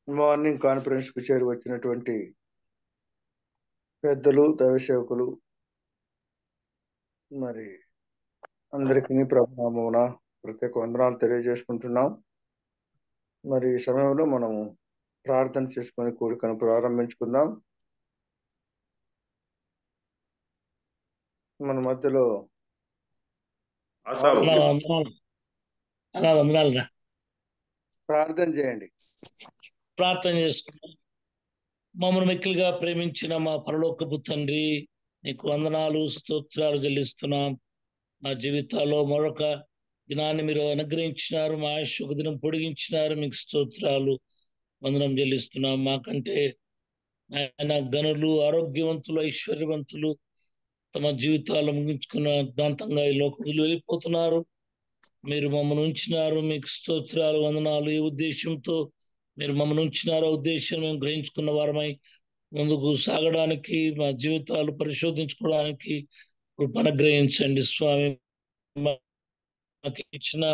Morning కాన్ఫరెన్స్‌కు చేరి వచ్చినటువంటి పెద్దలు, దైవసేవకులు మరి అందరికీ ప్రభునామమున ప్రత్యేక వందనాలు తెలియజేసుకుంటున్నాం. మరి ఈ సమయంలో మనము ప్రార్థన చేసుకొని కూడికను ప్రారంభించుకుందాం. మన మధ్యలో వందనాలు ప్రార్థన చేయండి. ప్రార్థన చేసుకుంటాం. మమ్మల్ని మిక్కిలిగా ప్రేమించిన మా పరలోకపు తండ్రి, నీకు వందనాలు స్తోత్రాలు చెల్లిస్తున్నాం. మా జీవితాల్లో మరొక దినాన్ని మీరు అనుగ్రహించినారు, మా ఆయుష్ ఒక దినం పొడిగించినారు. మీకు స్తోత్రాలు వందనం చెల్లిస్తున్నాం. మాకంటే ఆయన గనులు, ఆరోగ్యవంతులు, ఐశ్వర్యవంతులు తమ జీవితాలు ముగించుకున్న దాంతంగా ఈ లోకంలో వెళ్ళిపోతున్నారు. మీరు మమ్మల్ని ఉంచినారు, మీకు స్తోత్రాలు వందనాలు. ఏ ఉద్దేశంతో మీరు మమ్మల్ని ఉంచినారో ఉద్దేశం మేము గ్రహించుకున్న వారమై ముందుకు సాగడానికి, మా జీవితాలు పరిశోధించుకోవడానికి కృపను గ్రహించండి స్వామి. మాకు ఇచ్చిన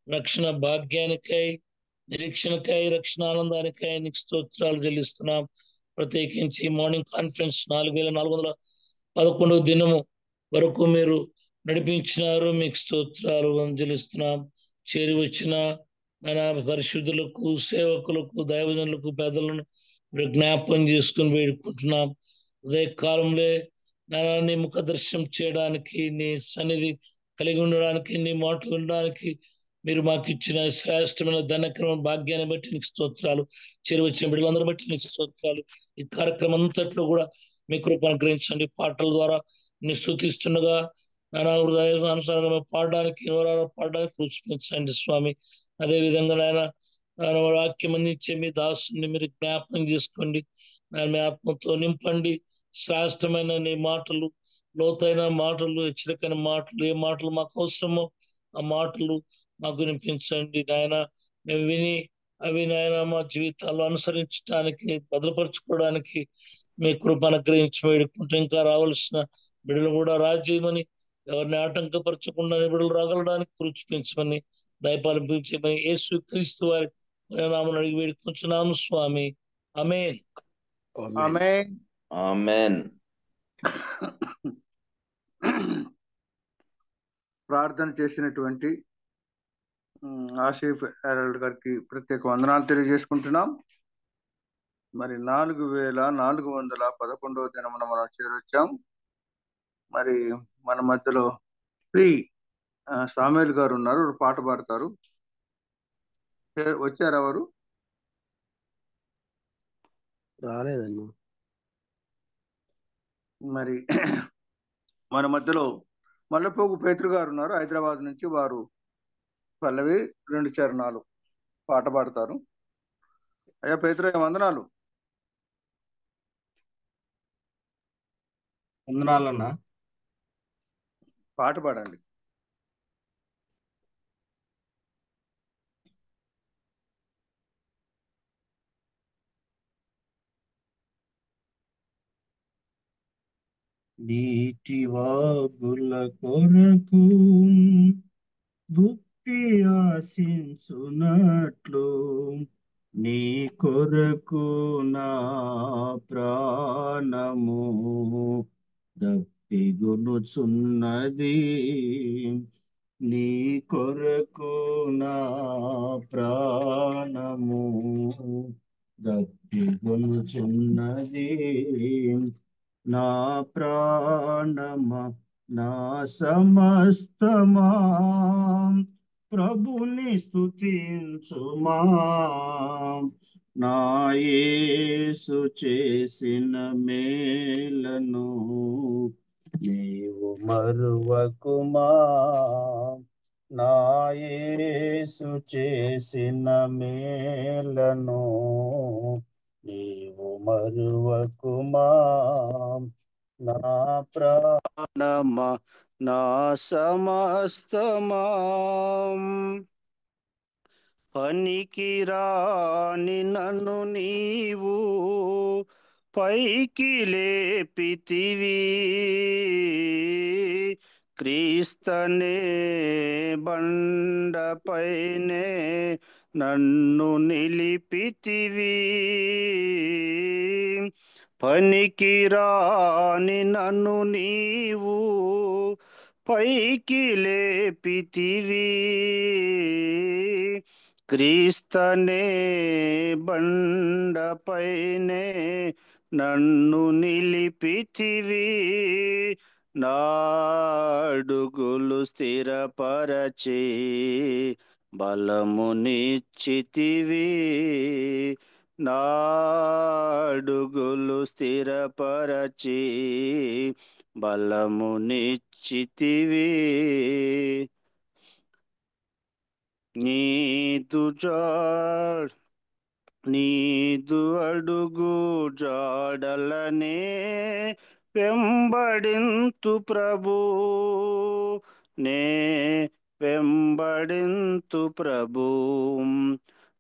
రక్షణ భాగ్యానికై, నిరీక్షణకై, రక్షణ ఆనందానికై నీకు స్తోత్రాలు చెల్లిస్తున్నాం. ప్రత్యేకించి మార్నింగ్ కాన్ఫరెన్స్ 4411 దినము వరకు మీరు నడిపించినారు. మీకు స్తోత్రాలు చెల్లిస్తున్నాం. చేరి వచ్చిన పరిశుద్ధులకు, సేవకులకు, దైవజనులకు, పెద్దలను మీరు జ్ఞాపకం చేసుకుని వేడుకుంటున్నాం. అదే కాలంలో నీ ముఖ దర్శనం చేయడానికి, నీ సన్నిధి కలిగి ఉండడానికి, నీ మాటలు వినడానికి మీరు మాకు ఇచ్చిన శ్రేష్టమైన ధనక్రమ భాగ్యాన్ని బట్టి నీకు స్తోత్రాలు. చేరి వచ్చిన బిడ్డలందరూ బట్టి నీకు స్తోత్రాలు. ఈ కార్యక్రమం అంతట్లో కూడా మీ కృపను అనుగ్రహించండి. పాటల ద్వారా నీ స్తుతిస్తుండగా అనుసారంగా పాడడానికి, పాడడానికి కూర్చునించండి స్వామి. అదే విధంగా నాయన వాక్యం అందించే మీ దాసుని మీరు జ్ఞాపకం చేసుకోండి. మీ ఆత్మతో నింపండి. శ్రేష్టమైన నీ మాటలు, లోతైన మాటలు, హెచ్చరికైన మాటలు, ఏ మాటలు మాకు అవసరమో ఆ మాటలు మాకు వినిపించండి నాయన. మేము విని అవి నాయన మా జీవితాల్లో అనుసరించడానికి, భద్రపరచుకోవడానికి మీ కృప అనుగ్రహించి వేడుకుంటూ ఇంకా రావాల్సిన బిడ్డలు కూడా రాజ్యమని, ఎవరిని ఆటంకపరచకుండా బిడ్డలు రాగలడానికి కృషించమని, దయపాలించమని యేసు క్రీస్తు వారి నామమున అడిగి వేడుకుంటున్నాము స్వామి. ఆమేన్. ఆమేన్. ఆమేన్. ప్రార్థన చేసినటువంటి ఆసిఫ్ హెరాల్డ్ గారికి ప్రత్యేక వందనాలు తెలియజేసుకుంటున్నాం. మరి 4411వ దినమున మనం చేరొచ్చాం. మరి మన మధ్యలో సామేల్ గారు ఉన్నారు, పాట పాడతారు. వచ్చారు ఎవరు? రాలేదన్నా. మరి మన మధ్యలో మల్లపోగు పేతురు గారు ఉన్నారు, హైదరాబాద్ నుంచి. వారు పల్లవి 2 చరణాలు పాట పాడతారు. అయ్యా పేతురయ్య వందనాలు. వందనాలన్నా. పాట పాడండి. నీటి వాగుల కొరకు భుక్తి ఆశించునట్లు నీ కొరకు నా ప్రాణము దప్పిగొనుచున్నది. నీ కొరకు నా ప్రాణము దప్పిగొనుచున్నది. నా ప్రాణమా, నా సమస్తమా ప్రభుని స్తుతించుమా. నా యేసు చేసిన మేలను నీవు మరువకుమా. నా యేసు చేసిన మేలను నీవు మరువకుమా. నా ప్రాణమా, నా సమస్తమా పనికి రాని నన్ను నీవు పైకి లేపితివి. క్రీస్తనే బండపైనే నన్ను నిలిపితివి. పనికి రాని నన్ను నీవు పైకి లేపితివి. క్రీస్తనే బండపైనే నన్ను నిలిపితివి. నాడుగులు స్థిరపరచి బలమునిచ్చితివి. నాడుగులు స్థిరపరచి బలమునిచ్చితివి. నీదు అడుగు జాడలనే వెంబడింతు ప్రభు. నే వెంబడింతు ప్రభు.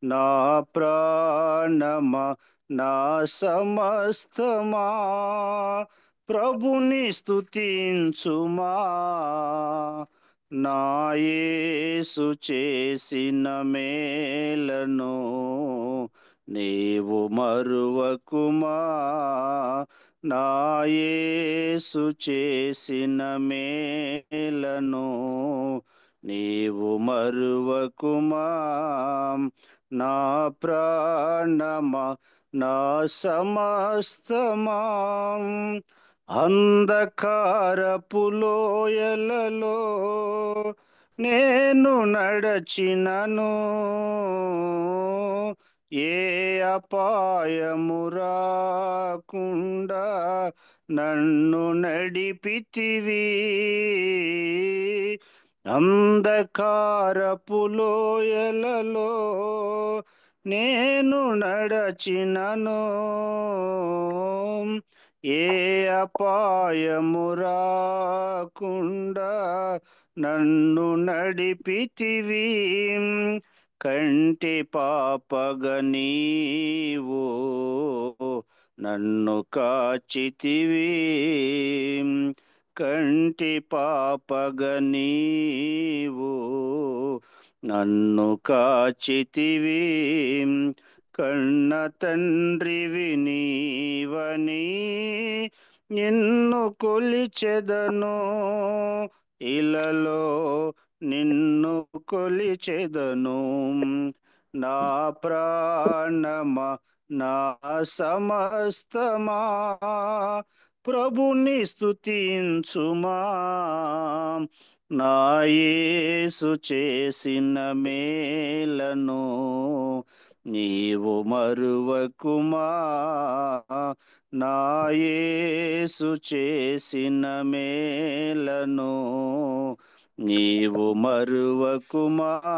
నా ప్రాణమా నా సమస్తమా ప్రభుని స్తుతించుమా. నా యేసు చేసిన మేలను నీవు మరువకుమా. నా యేసు చేసిన మేలను నీవు మరువకుమా. నా ప్రాణమా నా సమస్తమా అంధకారపు లోయలలో నేను నడచినను ఏ అపాయము రాకుండా నన్ను నడిపితివి. అంధకారపు లోయలలో నేను నడచినను ఏ అపాయము రాకుండా నన్ను నడిపితివి. కంటి పాపగ నీవు నన్ను కాచితివి. కంటి పాపగ నీవు నన్ను కాచితివి. కన్న తండ్రివి నీవని నిన్ను కొలిచెదను. ఇలలో నిన్ను కొలిచెదను. నా ప్రాణమా నా సమస్తమా ప్రభుని స్తుతించుమా. నా యేసు చేసిన మేలను నీవు మరువకుమా. నా యేసు చేసిన మేలను నీవు మరువకుమా.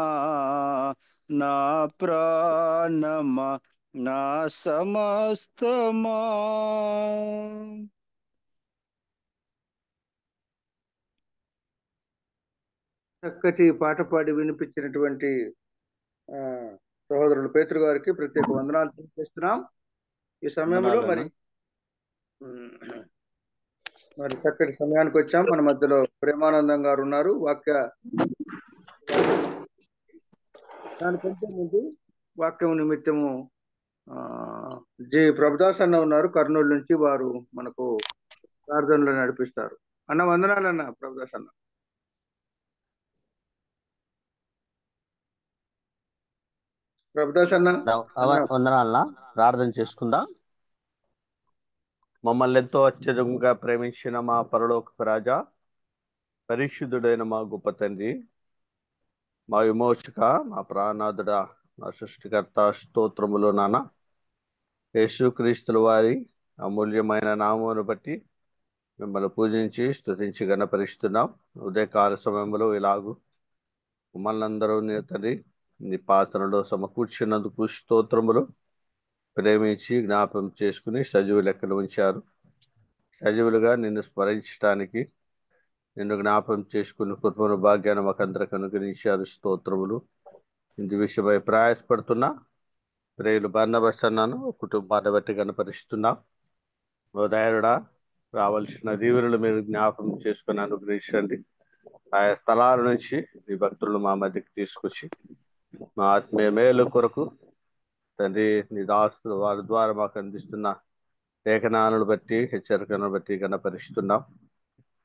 నా ప్రాణమా నా సమస్తమా. చక్కటి పాట పాడి వినిపించినటువంటి సహోదరులు పేతురు గారికి ప్రత్యేక వందనాలు తెలియజేస్తున్నాం. ఈ సమయంలో మరి చక్కటి సమయానికి వచ్చాం. మన మధ్యలో ప్రేమానందం గారు ఉన్నారు. దానికంటే ముందు వాక్యం నిమిత్తము జి ప్రభుదాస్ అన్న ఉన్నారు కర్నూలు నుంచి. వారు మనకు ప్రార్థనలో నడిపిస్తారు. అన్న వందనాలన్న ప్రభుదాస్ అన్న. ప్రభుదాస్ అన్న వందనాలన్నా. ప్రార్థన చేసుకుందాం. మమ్మల్ని ఎంతో అత్యధికంగా ప్రేమించిన మా పరలోకపు రాజా, పరిశుద్ధుడైన మా గొప్ప తండ్రి, మా విమోచక, మా ప్రాణనాథుడ, మా సృష్టికర్త, స్తోత్రములు నాన్న. యేసుక్రీస్తుల వారి అమూల్యమైన నామమును బట్టి మిమ్మల్ని పూజించి స్తుతించి గణపరుస్తున్నాం. ఉదయకాల సమయంలో ఇలాగూ మమ్మల్ని అందరూ తండ్రి నీ పాత్రలో సమకూర్చినందుకు స్తోత్రములు. ప్రేమించి జ్ఞాపం చేసుకుని సజీవ లెక్కలు ఉంచారు. సజీవులుగా నిన్ను స్మరించడానికి, నిన్ను జ్ఞాపం చేసుకుని కృపను భాగ్యాన్ని మాకందరికి అనుగ్రహించారు. స్తోత్రములు. ఇందు విషయమై ప్రయాసపడుతున్నా ప్రేయులు బంధపరుస్తున్నాను, కుటుంబాన్ని బట్టి కనపరుస్తున్నా. ఓ దయాళుడా, రావాల్సిన దీవెనలు మీరు జ్ఞాపం చేసుకుని అనుగ్రహించండి. ఆయా స్థలాల నుంచి మీ భక్తులను మా మధ్యకి తీసుకొచ్చి మా ఆత్మీయ మేలు కొరకు తండ్రి నీ దాసులు వారి ద్వారా మాకు అందిస్తున్న లేఖనాలను బట్టి హెచ్చరికలను బట్టి కనపరుస్తున్నాం.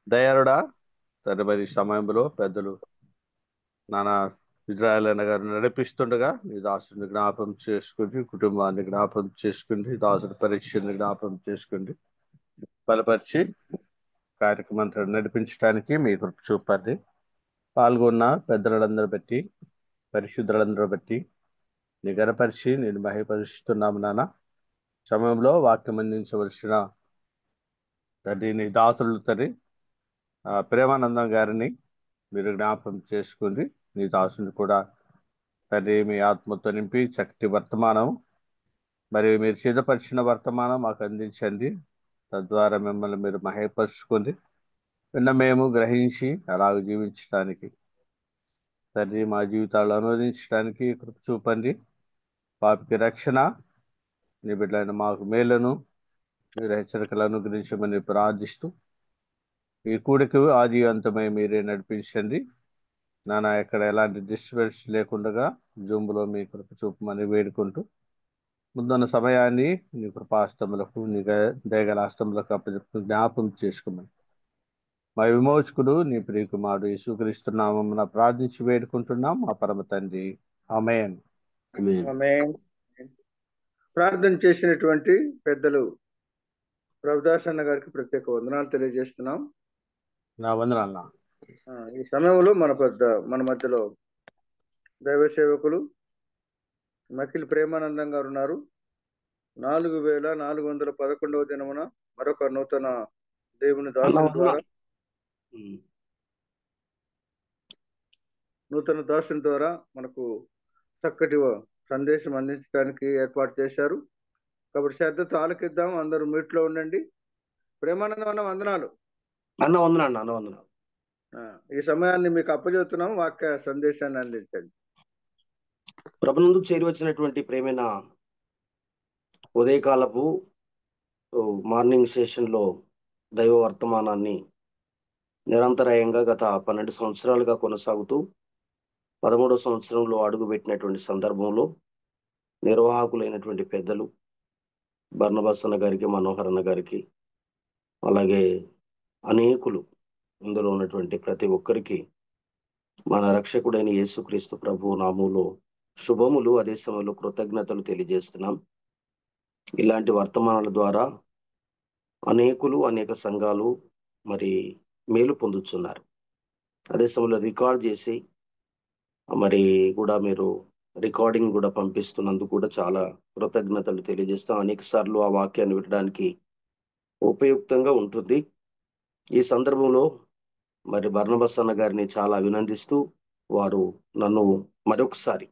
దయాళుడా తండ్రి, మరి సమయంలో పెద్దలు నానా ఇజ్రాయల్ అన్న గారు నడిపిస్తుండగా నీ దాసుని జ్ఞాపం చేసుకుని, కుటుంబాన్ని జ్ఞాపం చేసుకుని, దాసుడి పరీక్షని జ్ఞాపం చేసుకుని బలపరిచి కార్యక్రమం నడిపించడానికి మీ కృప చూపండి. పాల్గొన్న పెద్దలందరూ బట్టి, పరిశుద్ధులందరూ బట్టి నీ గణపరిచి నేను మహిపరుస్తున్నాము నాన్న. సమయంలో వాక్యం అందించవలసిన తండ్రి నీ దాసులు తండ్రి ప్రేమానందం గారిని మీరు జ్ఞాపకం చేసుకుంది. నీ దాసుని కూడా తండ్రి మీ ఆత్మతో నింపి చక్కటి వర్తమానం, మరియు మీరు సిద్ధపరిచిన వర్తమానం మాకు అందించండి. తద్వారా మిమ్మల్ని మీరు మహిపరుచుకుంది విన్న మేము గ్రహించి అలాగ జీవించడానికి తండ్రి మా జీవితాలు అనువదించడానికి కృప చూపండి. పాపికి రక్షణ, నీ బిడ్డలైన మాకు మేలును మీరు హెచ్చరికలను గురించమని ప్రార్థిస్తూ ఈ కూడికి ఆది అంతమై మీరే నడిపించండి నాన్న. ఎక్కడ ఎలాంటి డిస్టర్బెన్స్ లేకుండా జూమ్లో మీ కృప చూపమని వేడుకుంటూ ముందున్న సమయాన్ని నీ కృపాష్టములకు, నీ దయగల అష్టములకు అప్పచెప్తూ జ్ఞాపం చేసుకోమని మా విమోచకుడు నీ ప్రియకుమారుడు యేసుక్రీస్తునామమున ప్రార్థించి వేడుకుంటున్నాం మా పరమ తండ్రి. ఆమేన్. ఆమేన్. ప్రార్థన చేసినటువంటి పెద్దలు ప్రభుదాస్ అన్న గారికి ప్రత్యేక వందనాలు తెలియజేస్తున్నాం. నా వందనాలు. ఈ సమయంలో మన మధ్యలో దైవ సేవకులు మకిలి ప్రేమానందం గారు ఉన్నారు. 4411వ దినమున మరొక నూతన దేవుని దాసుని ద్వారా మనకు చక్కటి సందేశం అందించడానికి ఏర్పాటు చేశారు. కాబట్టి శ్రద్ధతో ఆలకిద్దాం. అందరూ మీట్లో ఉండండి. ప్రేమానందం అన్న వందనాలు. వందనాలు. ఈ సమయాన్ని మీకు అప్పచెబుతున్నాం. వాక్య సందేశాన్ని అందించండి. ప్రభునందు చేరి వచ్చినటువంటి ప్రేమైన ఉదయకాలపు మార్నింగ్ సెషన్లో దైవ వర్తమానాన్ని నిరంతరాయంగా గత 12 సంవత్సరాలుగా కొనసాగుతూ 13వ సంవత్సరంలో అడుగుపెట్టినటువంటి సందర్భంలో నిర్వాహకులైనటువంటి పెద్దలు బర్నబాస్ అన్న గారికి, మనోహర్ అన్న గారికి, అలాగే అనేకులు ఇందులో ఉన్నటువంటి ప్రతి ఒక్కరికి మన రక్షకుడైన యేసుక్రీస్తు ప్రభు నామములో శుభములు, అదే సమయంలో కృతజ్ఞతలు తెలియజేస్తున్నాం. ఇలాంటి వర్తమానాల ద్వారా అనేకులు, అనేక సంఘాలు మరి మేలు పొందుతున్నారు. అదే సమయంలో రికార్డ్ చేసి మరి కూడా మీరు రికార్డింగ్ కూడా పంపిస్తున్నందుకు కూడా చాలా కృతజ్ఞతలు తెలియజేస్తాం. అనేక సార్లు ఆ వాక్యాన్ని వినడానికి ఉపయుక్తంగా ఉంటుంది. ఈ సందర్భంలో మరి బర్నబాస్ అన్న గారిని చాలా అభినందిస్తూ వారు నన్ను మరొకసారి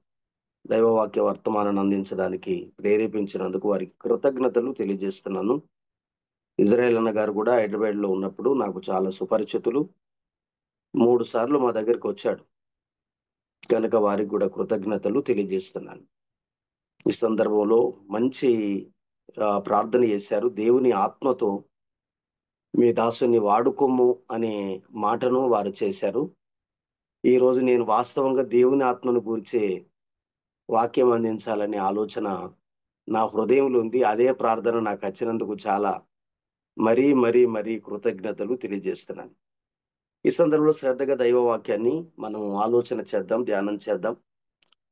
దైవవాక్య వర్తమానాన్ని అందించడానికి ప్రేరేపించినందుకు వారికి కృతజ్ఞతలు తెలియజేస్తున్నాను. ఇజ్రాయెల్ అన్న గారు కూడా హైదరాబాద్లో ఉన్నప్పుడు నాకు చాలా సుపరిచితులు. 3 సార్లు మా దగ్గరికి వచ్చాడు కనుక వారికి కూడా కృతజ్ఞతలు తెలియజేస్తున్నాను. ఈ సందర్భంలో మంచి ప్రార్థన చేశారు. దేవుని ఆత్మతో మీ దాసుని వాడుకోము అనే మాటను వారు చేశారు. ఈ రోజు నేను వాస్తవంగా దేవుని ఆత్మను గురించే వాక్యం అందించాలనే ఆలోచన నా హృదయంలో ఉంది. అదే ప్రార్థన నాకు వచ్చినందుకు చాలా మరీ మరీ మరీ కృతజ్ఞతలు తెలియజేస్తున్నాను. ఈ సందర్భంలో శ్రద్ధగా దైవ వాక్యాన్ని మనం ఆలోచన చేద్దాం, ధ్యానం చేద్దాం.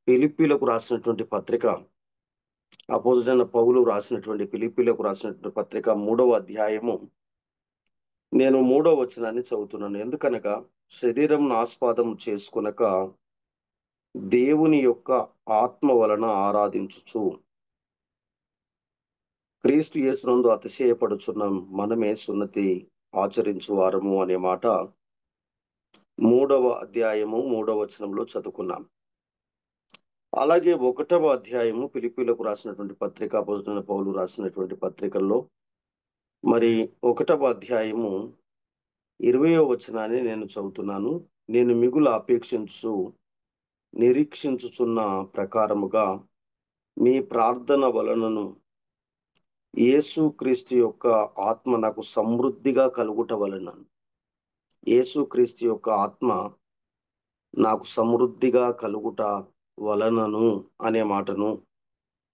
ఫిలిప్పీలకు రాసినటువంటి పత్రిక, అపోజిట్ పౌలు రాసినటువంటి ఫిలిప్పీలకు రాసినటువంటి పత్రిక 3వ అధ్యాయము నేను 3వ వచనాన్ని చదువుతున్నాను. ఎందుకనగా శరీరం ఆస్పాదం చేసుకొనక దేవుని యొక్క ఆత్మ వలన ఆరాధించుచు క్రీస్తు యేసునందు అతిశయపడుచున్న మనమే సున్నతి ఆచరించు వారము అనే మాట 3వ అధ్యాయము 3వ వచనంలో చదువుకున్నాం. అలాగే 1వ అధ్యాయము ఫిలిప్పీలకు రాసినటువంటి పత్రిక, అపోజిట్ పౌలు రాసినటువంటి పత్రికల్లో మరి 1వ అధ్యాయము 20వ వచనాన్ని నేను చదువుతున్నాను. నేను మిగులు నిరీక్షించుచున్న ప్రకారముగా మీ ప్రార్థన వలనను యేసుక్రీస్తు యొక్క ఆత్మ నాకు సమృద్ధిగా కలుగుట వలన, యేసుక్రీస్తు యొక్క ఆత్మ నాకు సమృద్ధిగా కలుగుట వలనను అనే మాటను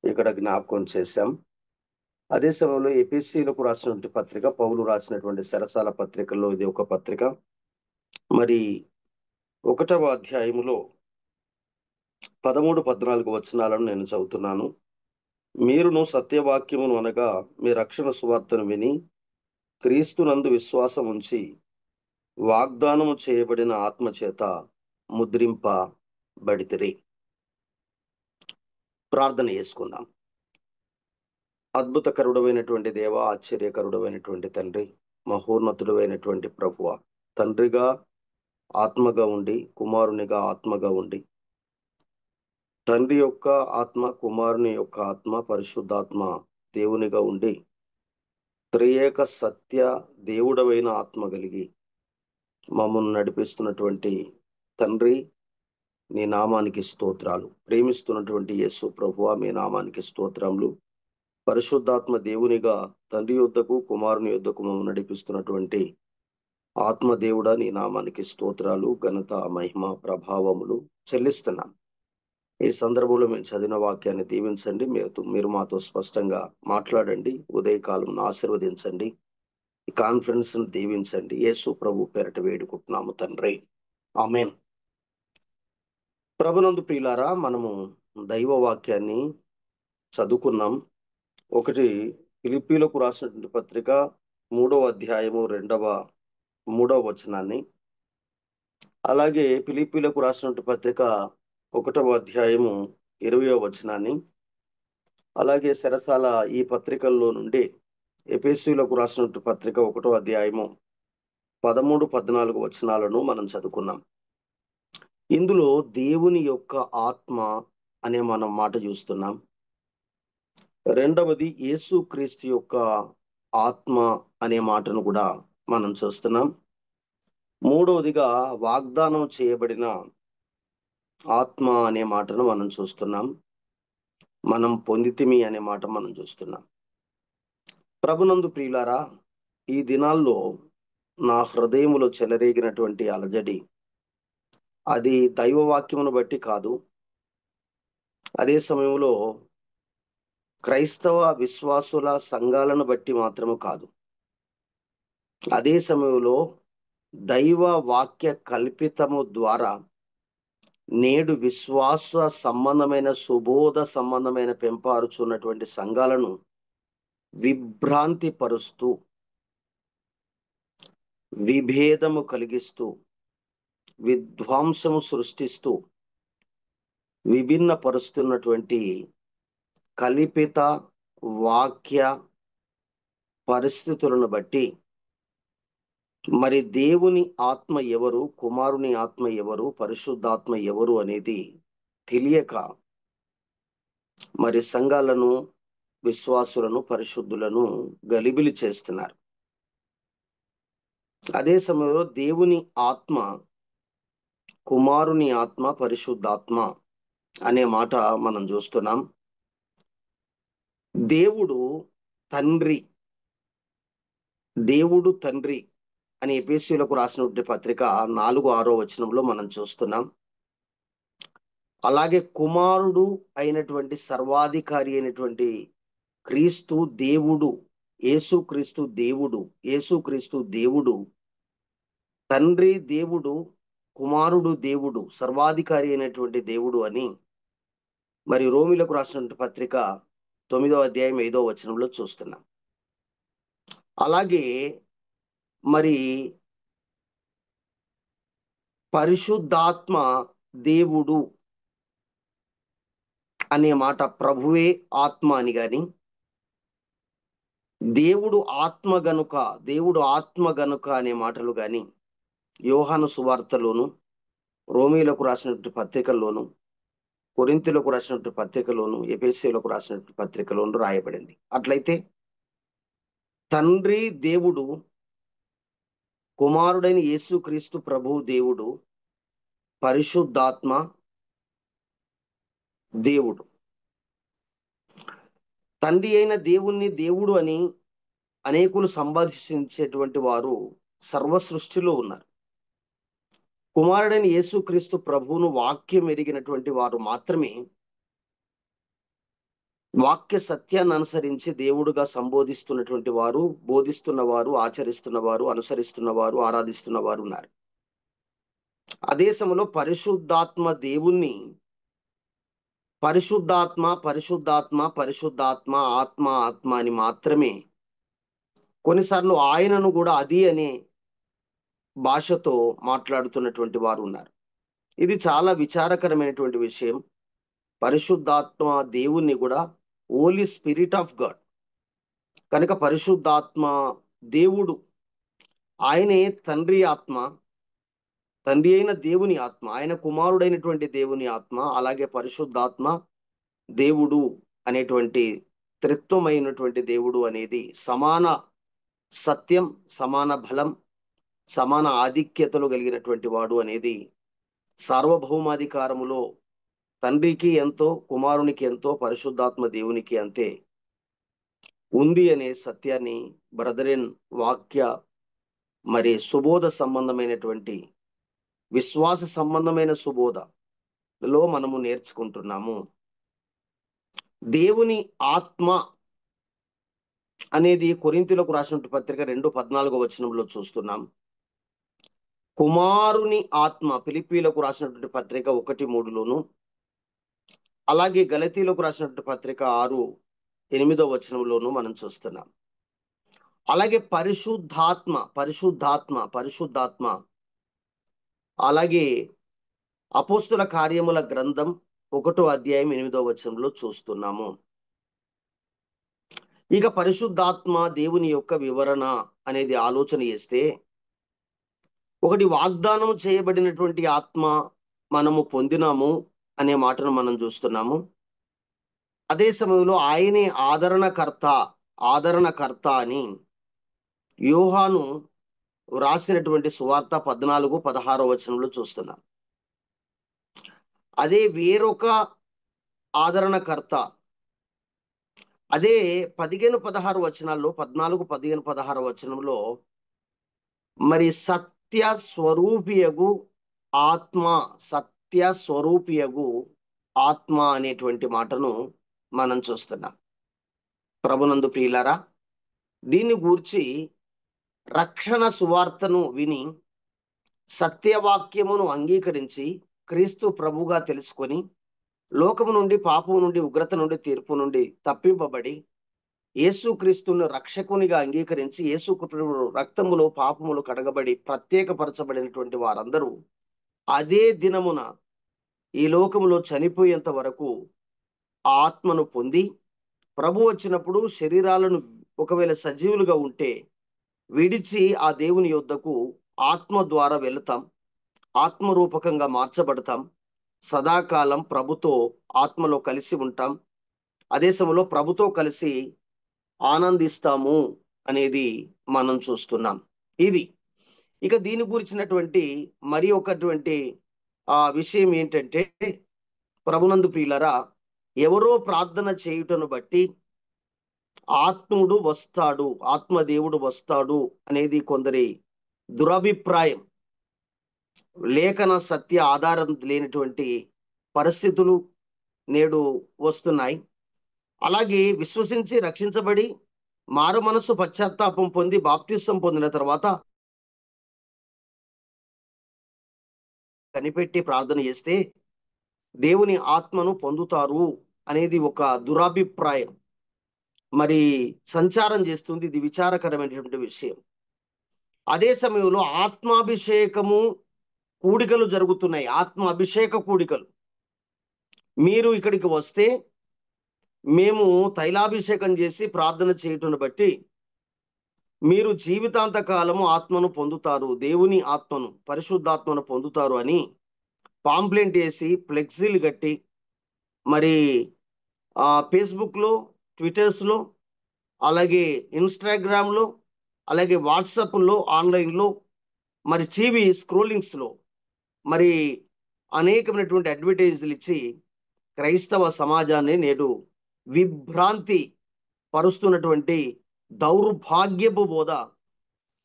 ఇక్కడ జ్ఞాపకం చేశాం. అదే సమయంలో ఎపిసీలకు రాసినటువంటి పత్రిక, పౌలు రాసినటువంటి సరసాల పత్రికల్లో ఇది ఒక పత్రిక. మరి 1వ అధ్యాయములో 13, 14 వచనాలను నేను చదువుతున్నాను. మీరును సత్యవాక్యమును అనగా మీ రక్షణ సువార్తను విని క్రీస్తునందు విశ్వాసం ఉంచి వాగ్దానము చేయబడిన ఆత్మచేత ముద్రింపబడితిరి. ప్రార్థన చేసుకుందాం. అద్భుతకరుడమైనటువంటి దేవ, ఆశ్చర్యకరుడమైనటువంటి తండ్రి, మహోన్నతుడమైనటువంటి ప్రభువ, తండ్రిగా ఆత్మగా ఉండి, కుమారునిగా ఆత్మగా ఉండి, తండ్రి యొక్క ఆత్మ, కుమారుని యొక్క ఆత్మ, పరిశుద్ధాత్మ దేవునిగా ఉండి, త్రియేక సత్య దేవుడవైన ఆత్మ కలిగి మమ్మల్ని నడిపిస్తున్నటువంటి తండ్రి, నీ నామానికి స్తోత్రాలు. ప్రేమిస్తున్నటువంటి యేసు ప్రభువా, మీ నామానికి స్తోత్రములు. పరిశుద్ధాత్మ దేవునిగా తండ్రి యొద్దకు, కుమారుని యొద్దకు మమ్మల్ని నడిపిస్తున్నటువంటి ఆత్మ దేవుడా, నీ నామానికి స్తోత్రాలు, ఘనత, మహిమ, ప్రభావములు చెల్లిస్తున్నాం. ఈ సందర్భంలో మేము చదివిన వాక్యాన్ని దీవించండి. మీరు మాతో స్పష్టంగా మాట్లాడండి. ఉదయకాలం ఆశీర్వదించండి. ఈ కాన్ఫరెన్స్ ను దీవించండి. యేసు ప్రభు పేరట వేడుకుంటున్నాము తండ్రి, ఆమేన్. ప్రభునందు ప్రియులారా, మనము దైవ వాక్యాన్ని చదువుకున్నాం. ఒకటి ఫిలిప్పీలకు రాసినటువంటి పత్రిక 3వ అధ్యాయము 3వ వచనాన్ని, అలాగే ఫిలిప్పీలకు రాసినటువంటి పత్రిక 1వ అధ్యాయము 20వ వచనాన్ని, అలాగే సరసాల ఈ పత్రికల్లో నుండి ఎఫెసీయులకు రాసినటువంటి పత్రిక 1వ అధ్యాయము 13, 14 వచనాలను మనం చదువుకున్నాం. ఇందులో దేవుని యొక్క ఆత్మ అనే మనం మాట చూస్తున్నాం. రెండవది యేసు క్రీస్తు యొక్క ఆత్మ అనే మాటను కూడా మనం చూస్తున్నాం. మూడవదిగా వాగ్దానం చేయబడిన ఆత్మ అనే మాటను మనం చూస్తున్నాం. మనం పొందితిమి అనే మాట మనం చూస్తున్నాం. ప్రభునందు ప్రియులారా, ఈ దినాల్లో నా హృదయములో చెలరేగినటువంటి అలజడి, అది దైవవాక్యమును బట్టి కాదు, అదే సమయంలో క్రైస్తవ విశ్వాసుల సంఘాలను బట్టి మాత్రము కాదు, అదే సమయంలో దైవ వాక్య కల్పితము ద్వారా నేడు విశ్వాస సంబంధమైన, సుబోధ సంబంధమైన పెంపారుచున్నటువంటి సంఘాలను విభ్రాంతి పరుస్తూ, విభేదము కలిగిస్తూ, విధ్వంసము సృష్టిస్తూ, విభిన్న పరుస్తున్నటువంటి కల్పిత వాక్య పరిస్థితులను బట్టి మరి దేవుని ఆత్మ ఎవరు, కుమారుని ఆత్మ ఎవరు, పరిశుద్ధాత్మ ఎవరు అనేది తెలియక మరి సంఘాలను, విశ్వాసులను, పరిశుద్ధులను గలిబిలి చేస్తున్నారు. అదే సమయంలో దేవుని ఆత్మ, కుమారుని ఆత్మ, పరిశుద్ధాత్మ అనే మాట మనం చూస్తున్నాం. దేవుడు తండ్రి అని ఎఫెసీయులకు రాసినటువంటి పత్రిక 4-6 వచనంలో మనం చూస్తున్నాం. అలాగే కుమారుడు అయినటువంటి, సర్వాధికారి అయినటువంటి క్రీస్తు దేవుడు, యేసుక్రీస్తు దేవుడు, తండ్రి దేవుడు, కుమారుడు దేవుడు, సర్వాధికారి అయినటువంటి దేవుడు అని మరి రోమిలకు రాసినటువంటి పత్రిక 9వ అధ్యాయం 5వ వచనంలో చూస్తున్నాం. అలాగే మరి పరిశుద్ధాత్మ దేవుడు అనే మాట, ప్రభువే ఆత్మ అని గాని, దేవుడు ఆత్మ గనుక అనే మాటలు గాని యోహాను సువార్తలోను, రోమీలకు రాసినటువంటి పత్రికల్లోను, కొరింథీయులకు రాసినటువంటి పత్రికలోను, ఎఫెసీయులకు రాసినటువంటి పత్రికలోను రాయబడింది. అట్లయితే తండ్రి దేవుడు, కుమారుడైన యేసుక్రీస్తు ప్రభువు దేవుడు, పరిశుద్ధాత్మ దేవుడు. తండ్రి అయిన దేవుణ్ణి దేవుడు అని అనేకులు సంభాషించేటువంటి వారు సర్వ సృష్టిలో ఉన్నారు. కుమారుడైన యేసుక్రీస్తు ప్రభువును వాక్యం ఎరిగినటువంటి వారు మాత్రమే వాక్య సత్యాన్ని అనుసరించి దేవుడుగా సంబోధిస్తున్నటువంటి వారు, బోధిస్తున్నవారు, ఆచరిస్తున్నవారు, అనుసరిస్తున్నవారు, ఆరాధిస్తున్నవారు ఉన్నారు. అదే సమయంలో పరిశుద్ధాత్మ దేవుణ్ణి పరిశుద్ధాత్మ పరిశుద్ధాత్మ పరిశుద్ధాత్మ ఆత్మ ఆత్మ అని మాత్రమే కొన్నిసార్లు ఆయనను కూడా అది అనే భాషతో మాట్లాడుతున్నటువంటి వారు ఉన్నారు. ఇది చాలా విచారకరమైనటువంటి విషయం. పరిశుద్ధాత్మ దేవుణ్ణి కూడా హోలీ స్పిరిట్ ఆఫ్ గాడ్ కనుక పరిశుద్ధాత్మ దేవుడు ఆయనే తండ్రి ఆత్మ, తండ్రి అయిన దేవుని ఆత్మ, ఆయన కుమారుడైనటువంటి దేవుని ఆత్మ, అలాగే పరిశుద్ధాత్మ దేవుడు అనేటువంటి త్రిత్వమైనటువంటి దేవుడు అనేది సమాన సత్యం, సమాన బలం, సమాన ఆధిక్యతలు కలిగినటువంటి వాడు అనేది సార్వభౌమాధికారములో తండ్రికి ఎంతో, కుమారునికి ఎంతో, పరిశుద్ధాత్మ దేవునికి అంతే ఉంది అనే సత్యాన్ని బ్రదరెన్ వాక్య మరి సుబోధ సంబంధమైనటువంటి విశ్వాస సంబంధమైన సుబోధలో మనము నేర్చుకుంటున్నాము. దేవుని ఆత్మ అనేది కొరింథీయులకు రాసినటువంటి పత్రిక 2:14 చూస్తున్నాం. కుమారుని ఆత్మ ఫిలిప్పీలకు రాసినటువంటి పత్రిక 1:3లోను, అలాగే గలతీలకు రాసినటువంటి పత్రిక 6:8 మనం చూస్తున్నాం. అలాగే పరిశుద్ధాత్మ పరిశుద్ధాత్మ పరిశుద్ధాత్మ అలాగే అపోస్తుల కార్యముల గ్రంథం 1:8 చూస్తున్నాము. ఇక పరిశుద్ధాత్మ దేవుని యొక్క వివరణ అనేది ఆలోచన చేస్తే, ఒకటి వాగ్దానం చేయబడినటువంటి ఆత్మ మనము పొందినాము అనే మాటను మనం చూస్తున్నాము. అదే సమయంలో ఆయనే ఆదరణకర్త అని యోహాను రాసినటువంటి సువార్త 14:16 చూస్తున్నాం. అదే వేరొక ఆదరణకర్త అదే 15-16 వచనాల్లో 14-15-16 మరి సత్య స్వరూపియగు ఆత్మ అనేటువంటి మాటను మనం చూస్తున్నాం. ప్రభునందు ప్రియులారా, దీన్ని గూర్చి రక్షణ సువార్తను విని సత్యవాక్యమును అంగీకరించి క్రీస్తు ప్రభుగా తెలుసుకొని లోకము నుండి, పాపము నుండి, ఉగ్రత నుండి, తీర్పు నుండి తప్పింపబడి యేసుక్రీస్తును రక్షకునిగా అంగీకరించి యేసు రక్తములో పాపములు కడగబడి ప్రత్యేకపరచబడినటువంటి వారందరూ అదే దినమున ఈ లోకములో చనిపోయేంత వరకు ఆత్మను పొంది ప్రభు వచ్చినప్పుడు శరీరాలను ఒకవేళ సజీవులుగా ఉంటే విడిచి ఆ దేవుని యొద్దకు ఆత్మ ద్వారా వెళతాం, ఆత్మరూపకంగా మార్చబడతాం, సదాకాలం ప్రభుతో ఆత్మలో కలిసి ఉంటాం, అదే సమయంలో ప్రభుతో కలిసి ఆనందిస్తాము అనేది మనం చూస్తున్నాం. ఇది ఇక దీని గురించినటువంటి మరి ఒకటువంటి విషయం ఏంటంటే, ప్రభునందు ప్రియులరా, ఎవరో ప్రార్థన చేయుటను బట్టి ఆత్మదేవుడు వస్తాడు అనేది కొందరి దురభిప్రాయం. లేఖన సత్య ఆధారం లేనటువంటి పరిస్థితులు నేడు వస్తున్నాయి. అలాగే విశ్వసించి రక్షించబడి మారు మనసు పశ్చాత్తాపం పొంది బాప్తిసం పొందిన తర్వాత కనిపెట్టి ప్రార్థన చేస్తే దేవుని ఆత్మను పొందుతారు అనేది ఒక దురభిప్రాయం మరి సంచారం చేస్తుంది. ఇది విచారకరమైనటువంటి విషయం. అదే సమయంలో ఆత్మాభిషేకము కూడికలు జరుగుతున్నాయి, ఆత్మ అభిషేక కూడికలు. మీరు ఇక్కడికి వస్తే మేము తైలాభిషేకం చేసి ప్రార్థన చేయటం బట్టి మీరు జీవితాంత కాలము ఆత్మను పొందుతారు, దేవుని ఆత్మను, పరిశుద్ధాత్మను పొందుతారు అని పాంప్లెంట్ వేసి ఫ్లెక్సీలు కట్టి మరి ఫేస్బుక్లో, ట్విట్టర్స్లో, అలాగే ఇన్స్టాగ్రామ్లో, అలాగే వాట్సాప్లో, ఆన్లైన్లో, మరి టీవీ స్క్రోలింగ్స్లో మరి అనేకమైనటువంటి అడ్వర్టైజ్లు ఇచ్చి క్రైస్తవ సమాజాన్ని నేడు విభ్రాంతి పరుస్తున్నటువంటి దౌర్భాగ్యపు బోధ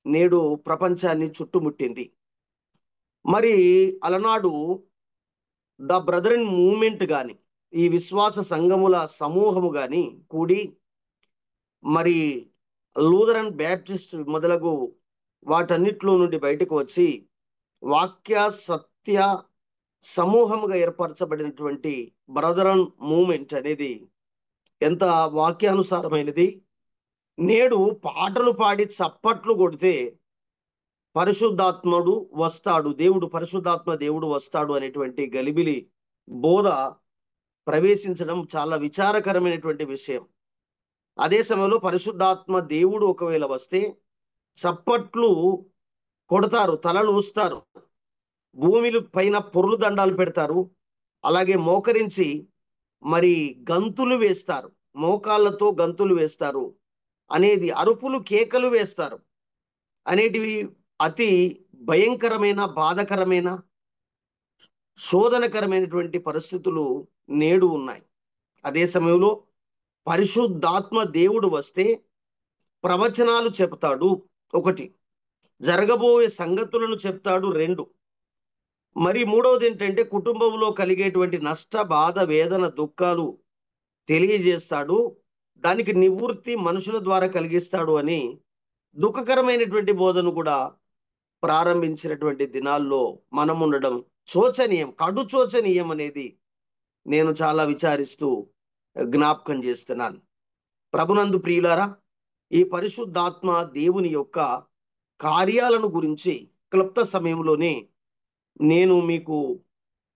నేడు ప్రపంచాన్ని చుట్టుముట్టింది. మరి అలనాడు ద బ్రదరన్ మూవ్మెంట్ కానీ ఈ విశ్వాస సంఘముల సమూహము కానీ కూడి మరి లూథరన్ బ్యాప్టిస్ట్ మొదలగు వాటన్నిటిలో నుండి బయటకు వచ్చి వాక్య సత్య సమూహముగా ఏర్పరచబడినటువంటి బ్రదరన్ మూవ్మెంట్ అనేది ఎంత వాక్యానుసారమైనది. నేడు పాటలు పాడి చప్పట్లు కొడితే పరిశుద్ధాత్ముడు వస్తాడు, దేవుడు వస్తాడు అనేటువంటి గలిబిలి బోధ ప్రవేశించడం చాలా విచారకరమైనటువంటి విషయం. అదే సమయంలో పరిశుద్ధాత్మ దేవుడు ఒకవేళ వస్తే చప్పట్లు కొడతారు, తలలు ఊస్తారు, భూమిల పైన పొర్లు దండాలు పెడతారు, అలాగే మోకరించి మరి గంతులు వేస్తారు, మోకాళ్ళతో గంతులు వేస్తారు అనేది, అరుపులు కేకలు వేస్తారు అనేటివి అతి భయంకరమైన, బాధకరమైన, శోధనకరమైనటువంటి పరిస్థితులు నేడు ఉన్నాయి. అదే సమయంలో పరిశుద్ధాత్మ దేవుడు వస్తే ప్రవచనాలు చెప్తాడు, ఒకటి, జరగబోయే సంగతులను చెప్తాడు, రెండు, మరి మూడవది ఏంటంటే కుటుంబంలో కలిగేటువంటి నష్ట, బాధ, వేదన, దుఃఖాలు తెలియజేస్తాడు, దానికి నివృత్తి మనుషుల ద్వారా కలిగిస్తాడు అని దుఃఖకరమైనటువంటి బోధను కూడా ప్రారంభించినటువంటి దినాల్లో మనం ఉండడం శోచనీయం, కడు శోచనీయం అనేది నేను చాలా విచారిస్తూ జ్ఞాపకం చేస్తున్నాను. ప్రభునందు ప్రియులారా, ఈ పరిశుద్ధాత్మ దేవుని యొక్క కార్యాలను గురించి క్లుప్త సమయంలోనే నేను మీకు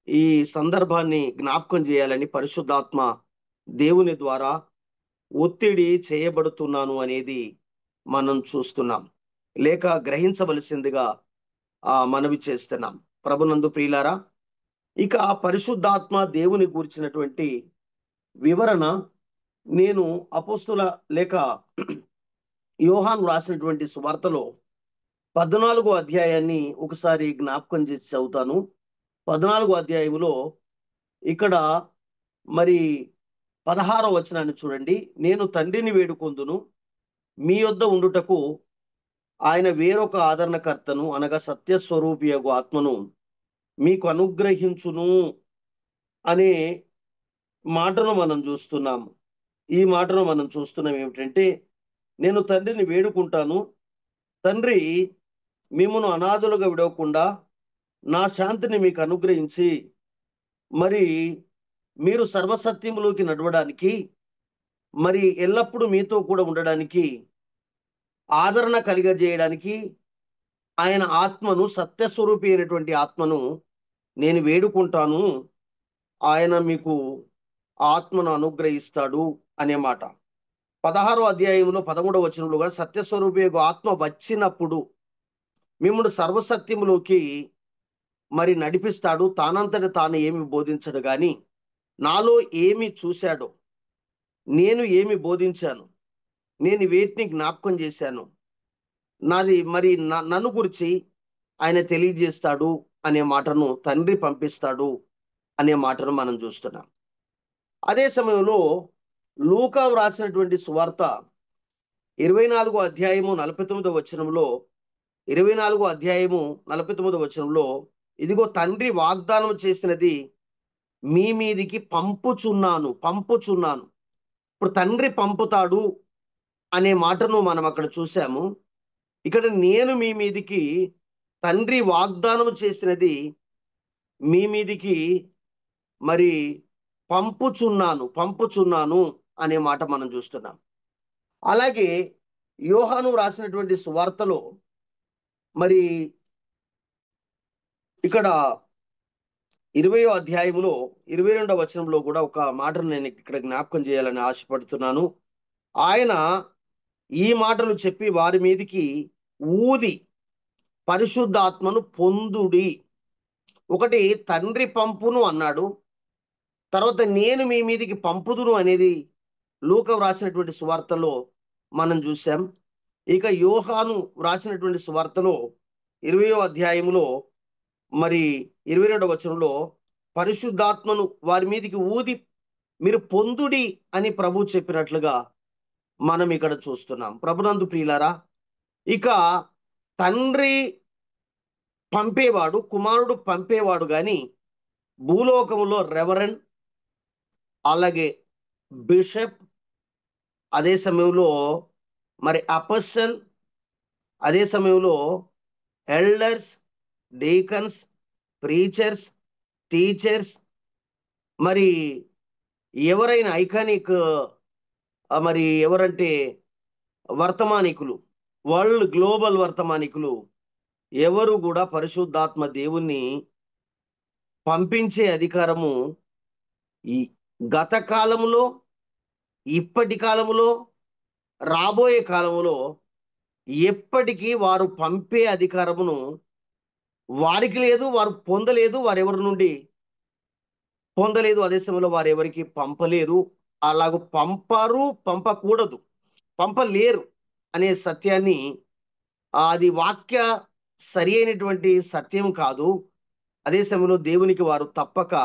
ఈ సందర్భాన్ని జ్ఞాపకం చేయాలని, పరిశుద్ధాత్మ దేవుని ద్వారా ఒత్తిడి చేయబడుతున్నాను అనేది మనం చూస్తున్నాం, లేక గ్రహించవలసిందిగా మనవి చేస్తున్నాం. ప్రభునందు ప్రియులారా, ఇక పరిశుద్ధాత్మ దేవుని గురించినటువంటి వివరణ నేను అపోస్తుల లేక యోహాను రాసినటువంటి సువార్తలో 14వ అధ్యాయాన్ని ఒకసారి జ్ఞాపకం చేసి చదువుతాను. 14వ అధ్యాయంలో ఇక్కడ మరి 16వ వచనాన్ని చూడండి. నేను తండ్రిని వేడుకొందును, మీ యొద్ద ఉండుటకు ఆయన వేరొక ఆదరణకర్తను అనగా సత్యస్వరూపియగు ఆత్మను మీకు అనుగ్రహించును అనే మాటను మనం చూస్తున్నాము. ఈ మాటను మనం చూస్తున్నాం ఏమిటంటే, నేను తండ్రిని వేడుకుంటాను, తండ్రి మిమ్మును అనాథులుగా విడవకుండా నా శాంతిని మీకు అనుగ్రహించి మరి మీరు సర్వసత్యములోకి నడవడానికి, మరి ఎల్లప్పుడూ మీతో కూడా ఉండడానికి, ఆదరణ కలిగజేయడానికి ఆయన ఆత్మను, సత్యస్వరూపి అయినటువంటి ఆత్మను నేను వేడుకుంటాను, ఆయన మీకు ఆత్మను అనుగ్రహిస్తాడు అనే మాట. 16వ అధ్యాయంలో 13వ వచనంలో కూడా సత్యస్వరూపి ఆత్మ వచ్చినప్పుడు మిమ్మల్ని సర్వసత్యములోకి మరి నడిపిస్తాడు, తానంతట తాను ఏమి బోధించడు కానీ నాలో ఏమి చూశాడో, నేను ఏమి బోధించాను, నేను వేటిని జ్ఞాపకం చేశాను, నాది మరి నన్ను గురించి ఆయన తెలియజేస్తాడు అనే మాటను, తండ్రి పంపిస్తాడు అనే మాటను మనం చూస్తున్నాం. అదే సమయంలో లూకా వ్రాసినటువంటి సువార్త 24వ అధ్యాయము 49వ వచనంలో 24వ అధ్యాయము 49వ వచనంలో ఇదిగో తండ్రి వాగ్దానం చేసినది మీ మీదికి పంపుచున్నాను. ఇప్పుడు తండ్రి పంపుతాడు అనే మాటను మనం అక్కడ చూసాము. ఇక్కడ నేను మీ మీదికి, తండ్రి వాగ్దానం చేసినది మీ మీదికి మరి పంపుచున్నాను అనే మాట మనం చూస్తున్నాం. అలాగే యోహాను రాసినటువంటి సువార్తలో మరి ఇక్కడ 20వ అధ్యాయంలో 22వ వచనంలో కూడా ఒక మాటను నేను ఇక్కడ జ్ఞాపకం చేయాలని ఆశపడుతున్నాను. ఆయన ఈ మాటలు చెప్పి వారి మీదికి ఊది పరిశుద్ధాత్మను పొందుడి. ఒకటి తండ్రి పంపును అన్నాడు, తర్వాత నేను మీ మీదికి పంపుదును అనేది లూకా వ్రాసినటువంటి సువార్తలో మనం చూసాం. ఇక యోహాను వ్రాసినటువంటి సువార్తలో 20వ అధ్యాయంలో మరి 22వ వచనంలో పరిశుద్ధాత్మను వారి మీదికి ఊది మీరు పొందుడి అని ప్రభు చెప్పినట్లుగా మనం ఇక్కడ చూస్తున్నాం. ప్రభునందు ప్రియులారా, ఇక తండ్రి పంపేవాడు, కుమారుడు పంపేవాడు. కానీ భూలోకములో రెవరెండ్, అలాగే బిషప్, అదే సమయంలో మరి అపోస్టల్, అదే సమయంలో ఎల్డర్స్, డీకన్స్, ప్రీచర్స్, టీచర్స్, మరి ఎవరైనా ఐకానిక్, మరి ఎవరంటే వర్తమానికులు, వరల్డ్ గ్లోబల్ వర్తమానికులు ఎవరు కూడా పరిశుద్ధాత్మ దేవుణ్ణి పంపించే అధికారము ఈ గత కాలములో, ఇప్పటి కాలములో, రాబోయే కాలములో ఎప్పటికీ వారు పంపే అధికారమును వారికి లేదు, వారు పొందలేదు, వారెవరి నుండి పొందలేదు. అదే సమయంలో వారు ఎవరికి పంపలేరు, అలాగూ పంపరు, పంపకూడదు, పంపలేరు అనే సత్యాన్ని, అది వాక్య సరి అయినటువంటి సత్యం కాదు. అదే సమయంలో దేవునికి వారు తప్పక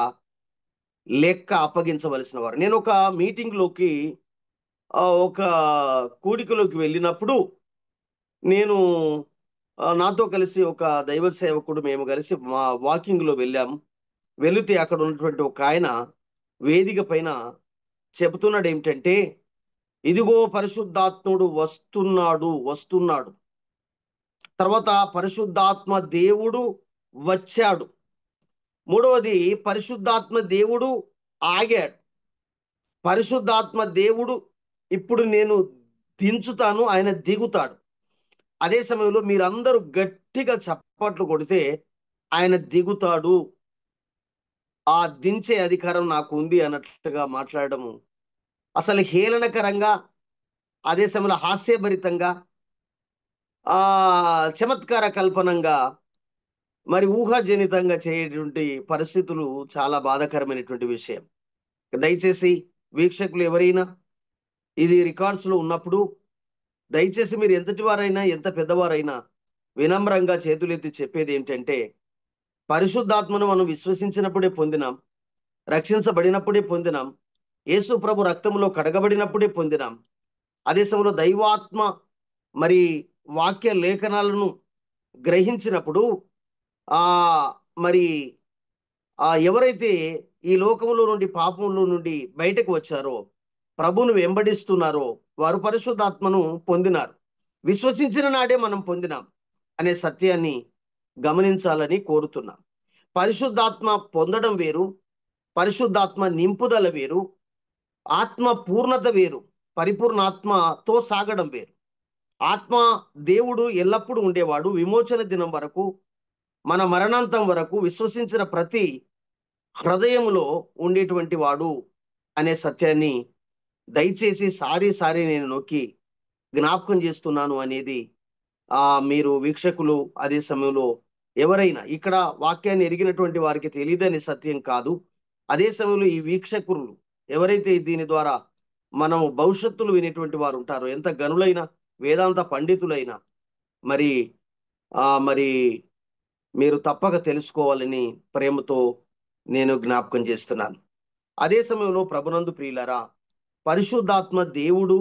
లెక్క అప్పగించవలసిన వారు. నేను ఒక మీటింగ్లోకి, ఒక కూడికలోకి వెళ్ళినప్పుడు నేను నాతో కలిసి ఒక దైవ సేవకుడు, మేము కలిసి మా వాకింగ్లో వెళ్ళాము. వెళితే అక్కడ ఉన్నటువంటి ఒక ఆయన వేదిక పైన చెబుతున్నాడు ఏమిటంటే, ఇదిగో పరిశుద్ధాత్ముడు వస్తున్నాడు, వస్తున్నాడు, తర్వాత పరిశుద్ధాత్మ దేవుడు వచ్చాడు, మూడవది పరిశుద్ధాత్మ దేవుడు ఆగాడు, పరిశుద్ధాత్మ దేవుడు ఇప్పుడు నేను దించుతాను, ఆయన దిగుతాడు. అదే సమయంలో మీరందరూ గట్టిగా చప్పట్లు కొడితే ఆయన దిగుతాడు, ఆ దించే అధికారం నాకు ఉంది అన్నట్లుగా మాట్లాడము అసలు హేళనకరంగా, అదే సమయంలో హాస్యభరితంగా, చమత్కార కల్పనంగా, మరి ఊహాజనితంగా చేయటువంటి పరిస్థితులు చాలా బాధాకరమైనటువంటి విషయం. దయచేసి వీక్షకులు ఎవరైనా ఇది రికార్డ్స్లో ఉన్నప్పుడు దయచేసి మీరు ఎంతటి వారైనా, ఎంత పెద్దవారైనా వినమ్రంగా చేతులెత్తి చెప్పేది ఏంటంటే, పరిశుద్ధాత్మను మనం విశ్వసించినప్పుడే పొందినాం, రక్షించబడినప్పుడే పొందినాం, యేసు ప్రభు రక్తంలో కడగబడినప్పుడే పొందినాం. అదే సమయంలో దైవాత్మ మరి వాక్య లేఖనాలను గ్రహించినప్పుడు మరి ఎవరైతే ఈ లోకములో నుండి, పాపంలో నుండి బయటకు వచ్చారో, ప్రభువును వెంబడిస్తున్నారో, వారు పరిశుద్ధాత్మను పొందినారు. విశ్వసించిన నాడే మనం పొందినాం అనే సత్యాన్ని గమనించాలని కోరుతున్నాం. పరిశుద్ధాత్మ పొందడం వేరు, పరిశుద్ధాత్మ నింపుదల వేరు, ఆత్మ పూర్ణత వేరు, పరిపూర్ణాత్మతో సాగడం వేరు. ఆత్మ దేవుడు ఎల్లప్పుడూ ఉండేవాడు, విమోచన దినం వరకు, మన మరణాంతం వరకు విశ్వసించిన ప్రతి హృదయంలో ఉండేటువంటి వాడు అనే సత్యాన్ని దయచేసి సారి నేను నొక్కి జ్ఞాపకం చేస్తున్నాను అనేది మీరు వీక్షకులు, అదే సమయంలో ఎవరైనా ఇక్కడ వాక్యాన్ని ఎరిగినటువంటి వారికి తెలియదని సత్యం కాదు. అదే సమయంలో ఈ వీక్షకులు ఎవరైతే దీని ద్వారా మనం భవిష్యత్తులు వినేటువంటి వారు ఉంటారో, ఎంత గనులైన వేదాంత పండితులైనా మరి మరి మీరు తప్పక తెలుసుకోవాలని ప్రేమతో నేను జ్ఞాపకం చేస్తున్నాను. అదే సమయంలో ప్రభునందు ప్రియులారా, పరిశుద్ధాత్మ దేవుడు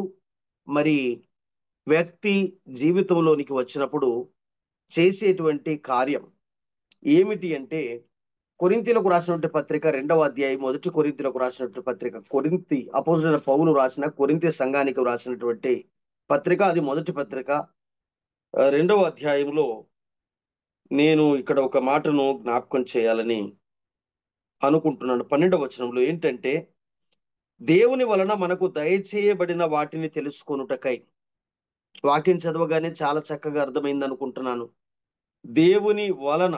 మరి వ్యక్తి జీవితంలోనికి వచ్చినప్పుడు చేసేటువంటి కార్యం ఏమిటి అంటే, కొరింథీలకు రాసినటువంటి పత్రిక 2వ అధ్యాయం, 1 కొరింథీలకు రాసినటువంటి పత్రిక, కొరింథీ అపోస్తలుడైన పౌలు రాసిన కొరింథీ సంఘానికి రాసినటువంటి పత్రిక, అది మొదటి పత్రిక 2వ అధ్యాయంలో నేను ఇక్కడ ఒక మాటను జ్ఞాపకం చేయాలని అనుకుంటున్నాను. 12వ వచనంలో ఏంటంటే, దేవుని వలన మనకు దయచేయబడిన వాటిని తెలుసుకొనుటకై. వాక్యం చదవగానే చాలా చక్కగా అర్థమైంది అనుకుంటున్నాను. దేవుని వలన,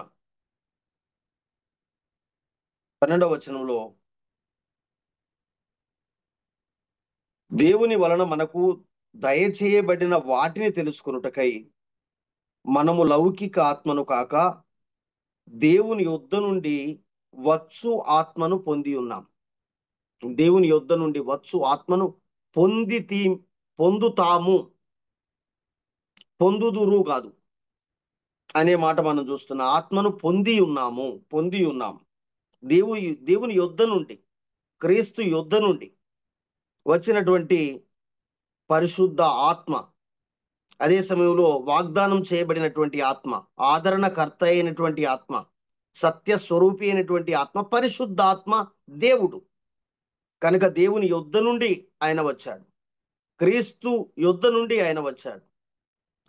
12వ వచనంలో, దేవుని వలన మనకు దయచేయబడిన వాటిని తెలుసుకొనుటకై మనము లౌకిక ఆత్మను కాక దేవుని యొద్ద నుండి వచ్చు ఆత్మను పొంది ఉన్నాం. దేవుని యొద్ద నుండి వచ్చు ఆత్మను పొందుతాము, పొందుదురు కాదు అనే మాట మనం చూస్తున్నాం. ఆత్మను పొంది ఉన్నాం. దేవుని యొద్ద నుండి, క్రీస్తు యొద్ద నుండి వచ్చినటువంటి పరిశుద్ధ ఆత్మ అదే సమయంలో వాగ్దానం చేయబడినటువంటి ఆత్మ, ఆదరణకర్త అయినటువంటి ఆత్మ, సత్య స్వరూపి అయినటువంటి ఆత్మ, పరిశుద్ధాత్మ దేవుడు. కనుక దేవుని యొద్ద నుండి ఆయన వచ్చాడు, క్రీస్తు యొద్ద నుండి ఆయన వచ్చాడు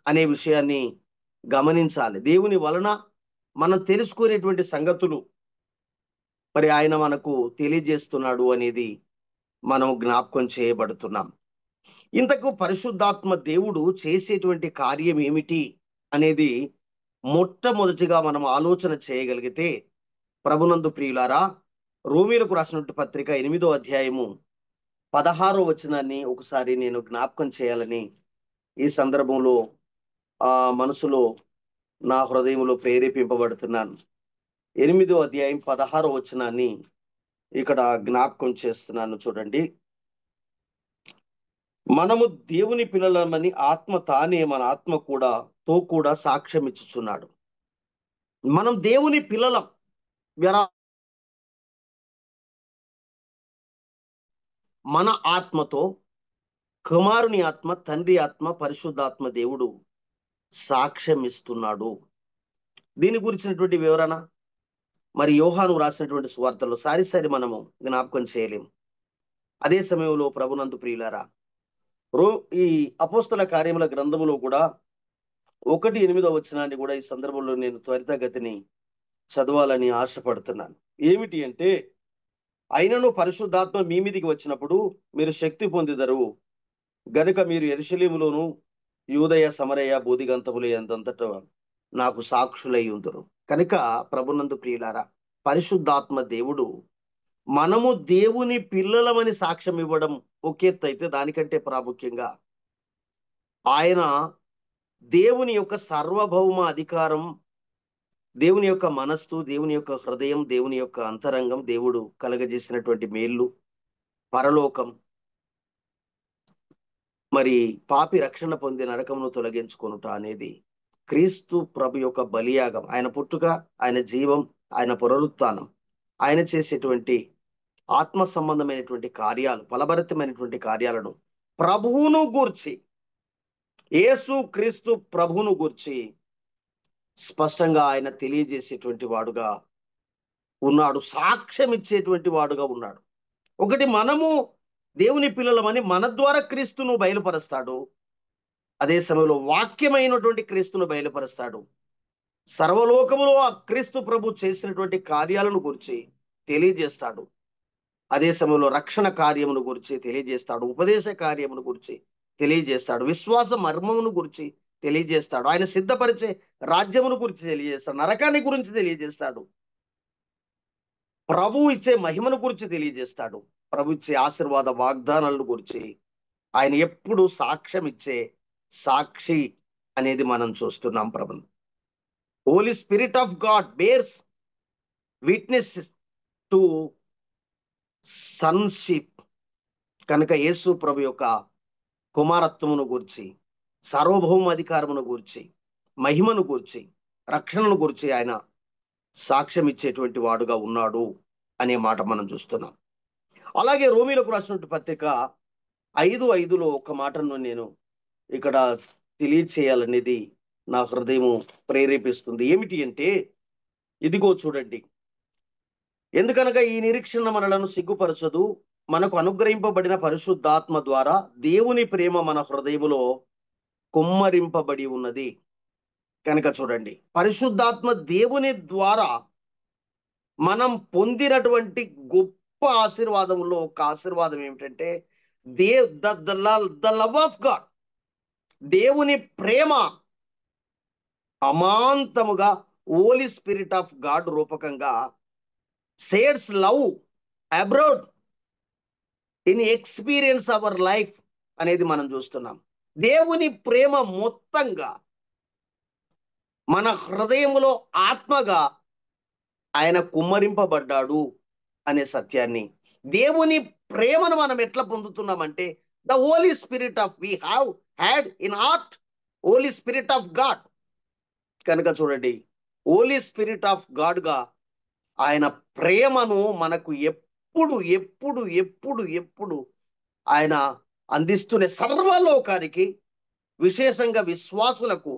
అనే విషయాన్ని గమనించాలి. దేవుని వలన మనం తెలుసుకునేటువంటి సంగతులు మరి ఆయన మనకు తెలియజేస్తున్నాడు అనేది మనం జ్ఞాపకం చేయబడుతున్నాం. ఇంతకు పరిశుద్ధాత్మ దేవుడు చేసేటువంటి కార్యం ఏమిటి అనేది మొట్టమొదటిగా మనం ఆలోచన చేయగలిగితే, ప్రభునందు ప్రియులారా, రోమీలకు రాసినటువంటి పత్రిక 8వ అధ్యాయము 16వ వచనాన్ని ఒకసారి నేను జ్ఞాపకం చేయాలని ఈ సందర్భంలో మనసులో నా హృదయంలో ప్రేరేపింపబడుతున్నాను. 8వ అధ్యాయం 16వ వచనాన్ని ఇక్కడ జ్ఞాపకం చేస్తున్నాను. చూడండి, మనము దేవుని పిల్లలమని ఆత్మ తానే మన ఆత్మ కూడా సాక్ష్యం ఇచ్చుచున్నాడు. మనం దేవుని పిల్లలం. మన ఆత్మతో కుమారుని ఆత్మ, తండ్రి ఆత్మ, పరిశుద్ధాత్మ దేవుడు సాక్ష్యం ఇస్తున్నాడు. దీని గురించినటువంటి వివరణ మరి యోహాను రాసినటువంటి సువార్తలో సారి మనము జ్ఞాపకం చేయలేము. అదే సమయంలో ప్రభునందు ప్రియులారా, ఈ అపోస్తల కార్యముల గ్రంథములో కూడా 1:8 వచనాన్ని కూడా ఈ సందర్భంలో నేను త్వరితగతిని చదవాలని ఆశపడుతున్నాను. ఏమిటి అంటే, అయినను పరిశుద్ధాత్మ మీ మీదికి వచ్చినప్పుడు మీరు శక్తి పొందిదరు, గనుక మీరు యెరూషలేములోను యూదయ సమరయ బూదిగంతములు ఎంతంతట నాకు సాక్షులై ఉందరు. కనుక ప్రభునందు ప్రియులారా, పరిశుద్ధాత్మ దేవుడు మనము దేవుని పిల్లలమని సాక్ష్యం ఇవ్వడం ఒక ఎత్తు అయితే, దానికంటే ప్రాముఖ్యంగా ఆయన దేవుని యొక్క సార్వభౌమ అధికారం, దేవుని యొక్క మనస్సు, దేవుని యొక్క హృదయం, దేవుని యొక్క అంతరంగం, దేవుడు కలగజేసినటువంటి మేళ్ళు, పరలోకం, మరి పాపి రక్షణ పొంది నరకమును తొలగించుకొనుట అనేది క్రీస్తు ప్రభు యొక్క బలియాగం. ఆయన పుట్టుక, ఆయన జీవం, ఆయన పునరుత్థానం, ఆయన చేసేటువంటి ఆత్మ సంబంధమైనటువంటి కార్యాలు, ఫలభరితమైనటువంటి కార్యాలను ప్రభువును గూర్చి, యేసు క్రీస్తు ప్రభువును గూర్చి స్పష్టంగా ఆయన తెలియజేసేటువంటి వాడుగా ఉన్నాడు, సాక్ష్యం ఇచ్చేటువంటి వాడుగా ఉన్నాడు. ఒకటి, మనము దేవుని పిల్లలమని మన ద్వారా క్రీస్తును బయలుపరుస్తాడు. అదే సమయంలో వాక్యమైనటువంటి క్రీస్తును బయలుపరుస్తాడు. సర్వలోకములో ఆ క్రీస్తు ప్రభు చేసినటువంటి కార్యాలను గురించి తెలియజేస్తాడు. అదే సమయంలో రక్షణ కార్యమును గురించి తెలియజేస్తాడు, ఉపదేశ కార్యమును గురించి తెలియజేస్తాడు, విశ్వాస మర్మమును గురించి తెలియజేస్తాడు, ఆయన సిద్ధపరిచే రాజ్యమును గురించి తెలియజేస్తాడు, నరకాన్ని గురించి తెలియజేస్తాడు, ప్రభు ఇచ్చే మహిమను గురించి తెలియజేస్తాడు, ప్రభు ఇచ్చే ఆశీర్వాద వాగ్దానాలను గురించి ఆయన ఎప్పుడు సాక్ష్యం ఇచ్చే సాక్షి అనేది మనం చూస్తున్నాం. ప్రభు holy spirit of God bears witness to sonship. కనుక యేసు ప్రభు యొక్క కుమారత్వమును గూర్చి, సార్వభౌమ అధికారమును గూర్చి, మహిమను గూర్చి, రక్షణను గూర్చి ఆయన సాక్ష్యం ఇచ్చేటువంటి వాడుగా ఉన్నాడు అనే మాట మనం చూస్తున్నాం. అలాగే రోమీలకు రాసినటువంటి పత్రిక 5:5లో ఒక మాటను నేను ఇక్కడ తెలియచేయాలనేది నా హృదయం ప్రేరేపిస్తుంది. ఏమిటి అంటే, ఇదిగో చూడండి, ఎందుకనగా ఈ నిరీక్షణ మనలను సిగ్గుపరచదు, మనకు అనుగ్రహింపబడిన పరిశుద్ధాత్మ ద్వారా దేవుని ప్రేమ మన హృదయములో కుమ్మరింపబడి ఉన్నది. కనుక చూడండి, పరిశుద్ధాత్మ దేవుని ద్వారా మనం పొందినటువంటి గొప్ప ఆశీర్వాదంలో ఒక ఆశీర్వాదం ఏమిటంటే, ద లవ్ ఆఫ్ గాడ్, దేవుని ప్రేమ అమాంతముగా హోలీ స్పిరిట్ ఆఫ్ గాడ్ రూపకంగా shares love abroad in experience our life అనేది మనం చూస్తున్నాం. దేవుని ప్రేమ మొత్తంగా మన హృదయంలో ఆత్మగా ఆయన కుమ్మరింపబడ్డాడు అనే సత్యాన్ని, దేవుని ప్రేమను మనం ఎట్లా పొందుతున్నామంటే, the Holi spirit of we have had in heart holy spirit of God. కనుక చూడండి, హోలీ స్పిరిట్ ఆఫ్ గాడ్ గా ఆయన ప్రేమను మనకు ఎప్పుడు ఎప్పుడు ఎప్పుడు ఎప్పుడు ఆయన అందిస్తూనే సర్వలోకానికి విశేషంగా విశ్వాసులకు,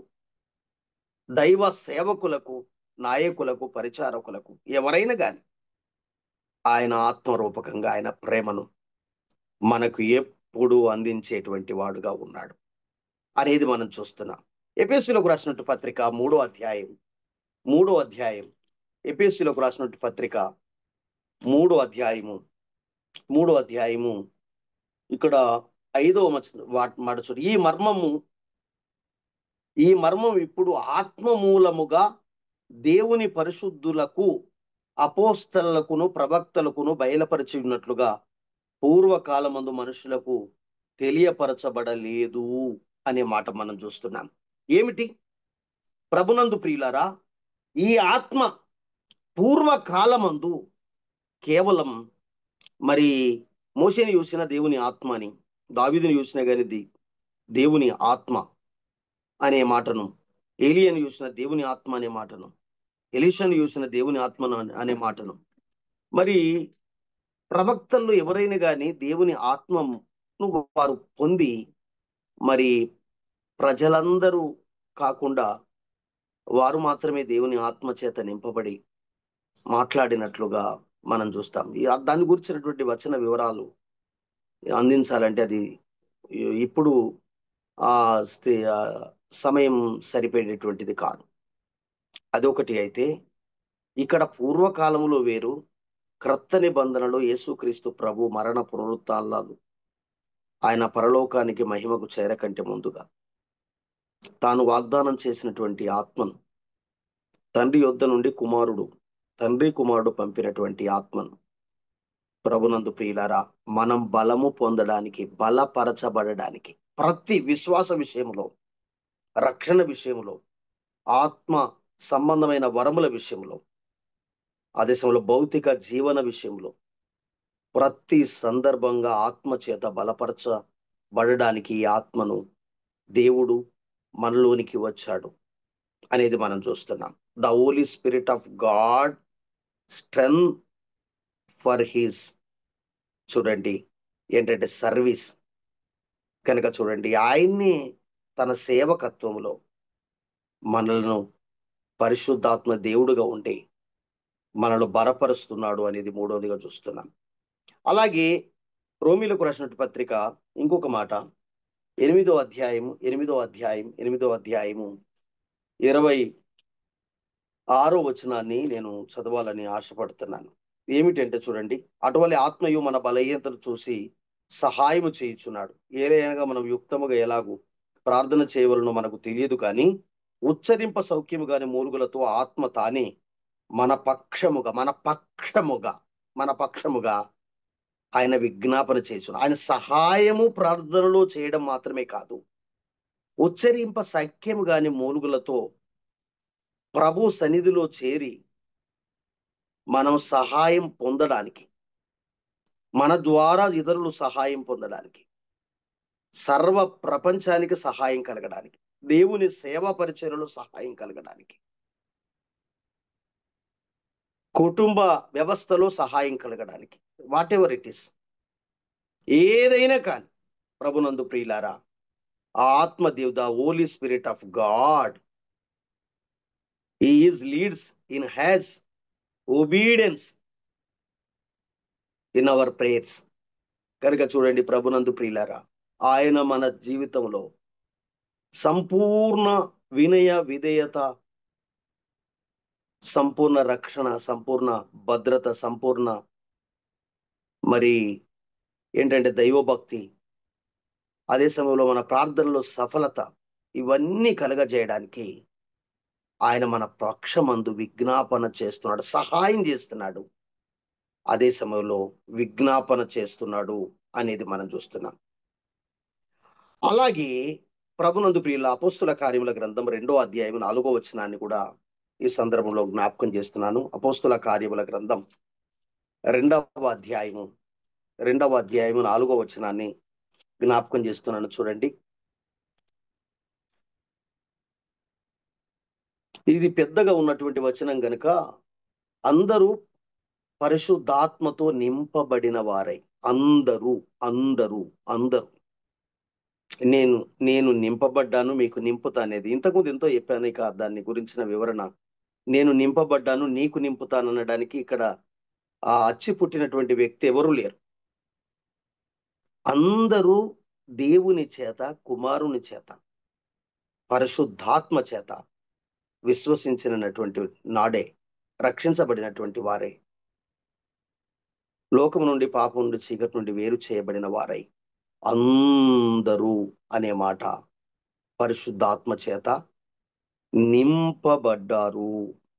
దైవ సేవకులకు, నాయకులకు, పరిచారకులకు, ఎవరైనా కానీ ఆయన ఆత్మరూపకంగా ఆయన ప్రేమను మనకు ఎప్పుడు అందించేటువంటి వాడుగా ఉన్నాడు అనేది మనం చూస్తున్నాం. ఎఫెసీయులకు రాసినట్టు పత్రిక 3వ అధ్యాయం ఎఫెసీయులకు రాసినట్టు పత్రిక 3వ అధ్యాయము ఇక్కడ 5వ మాట చూడు. ఈ మర్మం ఇప్పుడు ఆత్మ మూలముగా దేవుని పరిశుద్ధులకు, అపోస్తలులకును, ప్రవక్తలకును బయలుపరిచి ఉన్నట్లుగా పూర్వకాలమందు మనుషులకు తెలియపరచబడలేదు అనే మాట మనం చూస్తున్నాం. ఏమిటి? ప్రభునందు ప్రియులారా, ఈ ఆత్మ పూర్వకాలమందు కేవలం మరి మోషేని చూసిన దేవుని ఆత్మ అని, దావీదుని చూసిన కానీ దేవుని ఆత్మ అనే మాటను, ఏలియాని చూసిన దేవుని ఆత్మ అనే మాటను, ఎలీషాను చూసిన దేవుని ఆత్మ అనే మాటను, మరి ప్రవక్తల్లో ఎవరైనా కానీ దేవుని ఆత్మను వారు పొంది మరి ప్రజలందరూ కాకుండా వారు మాత్రమే దేవుని ఆత్మ చేత నింపబడి మాట్లాడినట్లుగా మనం చూస్తాం. దాని గురించినటువంటి వచన వివరాలు అందించాలంటే అది ఇప్పుడు ఆ సమయం సరిపోయేటువంటిది కాదు. అదొకటి. అయితే ఇక్కడ పూర్వకాలంలో వేరు, క్రొత్త నిబంధనలో యేసుక్రీస్తు ప్రభు మరణ పునరుత్థానాలు ఆయన పరలోకానికి మహిమకు చేరకంటే ముందుగా తాను వాగ్దానం చేసినటువంటి ఆత్మను, తండ్రి యొద్ద నుండి కుమారుడు పంపినటువంటి ఆత్మను, ప్రభునందు ప్రియులారా, మనం బలము పొందడానికి, బలపరచబడడానికి, ప్రతి విశ్వాస విషయంలో, రక్షణ విషయంలో, ఆత్మ సంబంధమైన వరముల విషయంలో, అదే సమయంలో భౌతిక జీవన విషయంలో, ప్రతి సందర్భంగా ఆత్మ చేత బలపరచబడడానికి ఈ ఆత్మను దేవుడు మనలోనికి వచ్చాడు అనేది మనం చూస్తున్నాం. The Holi spirit of God strength for his, చూడండి ఏంటంటే సర్వీస్ కనుక చూడండి, ఆయన్ని తన సేవకత్వంలో మనలను పరిశుద్ధాత్మ దేవుడుగా ఉండి మనల్ని బలపరుస్తున్నాడు అనేది 3వదిగా చూస్తున్నాం. అలాగే రోమీలకు రాసినటువంటి పత్రిక ఇంకొక మాట 8వ అధ్యాయము 26వ వచనాన్ని నేను చదవాలని ఆశపడుతున్నాను. ఏమిటంటే చూడండి, అటువంటి ఆత్మయు మన బలహీనతలు చూసి సహాయము చేయుచున్నాడు. ఏలైనగా మనం యుక్తముగా ఎలాగూ ప్రార్థన చేయవలనో మనకు తెలియదు, కానీ ఉచ్చరింప సౌఖ్యము గాని మూలుగులతో ఆత్మ తానే మన పక్షముగా ఆయన విజ్ఞాపన చేస్తున్నాడు. ఆయన సహాయము ప్రార్థనలో చేయడం మాత్రమే కాదు, ఉచ్చరింప సఖ్యము గాని మూలుగులతో ప్రభు సన్నిధిలో చేరి మనం సహాయం పొందడానికి, మన ద్వారా ఇతరులు సహాయం పొందడానికి, సర్వ ప్రపంచానికి సహాయం కలగడానికి, దేవుని సేవా పరిచర్యలో సహాయం కలగడానికి, కుటుంబ వ్యవస్థలో సహాయం కలగడానికి, వాట్ ఎవర్ ఇట్ ఈస్, ఏదైనా కానీ ప్రభునందు ప్రియులారా, ఆ ఆత్మదేవ్, the Holi spirit of God, he leads in has obedience in our prayers. కనుక చూడండి ప్రభునందు ప్రియులారా, ఆయన మన జీవితంలో సంపూర్ణ వినయ విధేయత, సంపూర్ణ రక్షణ, సంపూర్ణ భద్రత, సంపూర్ణ మరి ఏంటంటే దైవభక్తి, అదే సమయంలో మన ప్రార్థనలో సఫలత, ఇవన్నీ కలగజేయడానికి ఆయన మన పక్షమందు విజ్ఞాపన చేస్తున్నాడు, సహాయం చేస్తున్నాడు, అదే సమయంలో విజ్ఞాపన చేస్తున్నాడు అనేది మనం చూస్తున్నాం. అలాగే ప్రభునందు ప్రియుల అపోస్తుల కార్యముల గ్రంథం 2వ అధ్యాయం 4వ వచనాన్ని కూడా ఈ సందర్భంలో జ్ఞాపకం చేస్తున్నాను. అపోస్తుల కార్యముల గ్రంథం 2వ అధ్యాయము 4వ వచనాన్ని జ్ఞాపకం చేస్తున్నాను. చూడండి, ఇది పెద్దగా ఉన్నటువంటి వచనం గనుక అందరూ పరిశుద్ధాత్మతో నింపబడిన వారై, అందరూ నేను నేను నింపబడ్డాను మీకు నింపుతా అనేది ఇంతకుముందు ఎంతో చెప్పాను. ఇక దాన్ని గురించిన వివరణ, నేను నింపబడ్డాను నీకు నింపుతాను అనడానికి ఇక్కడ ఆ అచ్చి పుట్టినటువంటి వ్యక్తి ఎవరు లేరు. అందరూ దేవుని చేత, కుమారుని చేత, పరిశుద్ధాత్మ చేత విశ్వసించినటువంటి నాడే రక్షించబడినటువంటి వారే, లోకం నుండి, పాపం నుండి, చీకటి నుండి వేరు చేయబడిన వారై అందరూ అనే మాట పరిశుద్ధాత్మ చేత నింపబడ్డారు.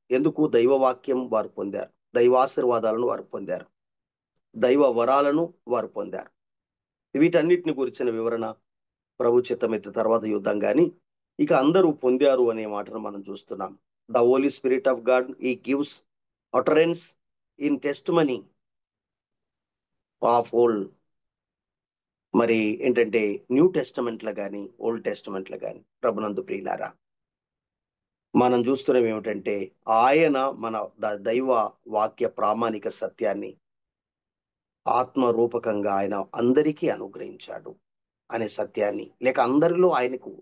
ఎందుకు? దైవవాక్యం వారు పొందారు, దైవాశీర్వాదాలను వారు పొందారు, దైవ వరాలను వారు పొందారు. వీటన్నిటిని గురించిన వివరణ ప్రభు చిత్తమైతే తర్వాత యుద్ధం కానీ ఇక అందరూ పొందారు అనే మాటను మనం చూస్తున్నాం. The Holi spirit of God ఈ gives utterance in testimony of old, మరి ఏంటంటే న్యూ టెస్టమెంట్లో కానీ ఓల్డ్ టెస్టమెంట్లో కానీ ప్రభునందు ప్రియులారా మనం చూస్తున్నాం ఏమిటంటే ఆయన మన దైవ వాక్య ప్రామాణిక సత్యాన్ని ఆత్మరూపకంగా ఆయన అందరికీ అనుగ్రహించాడు అనే సత్యాన్ని, లేక అందరిలో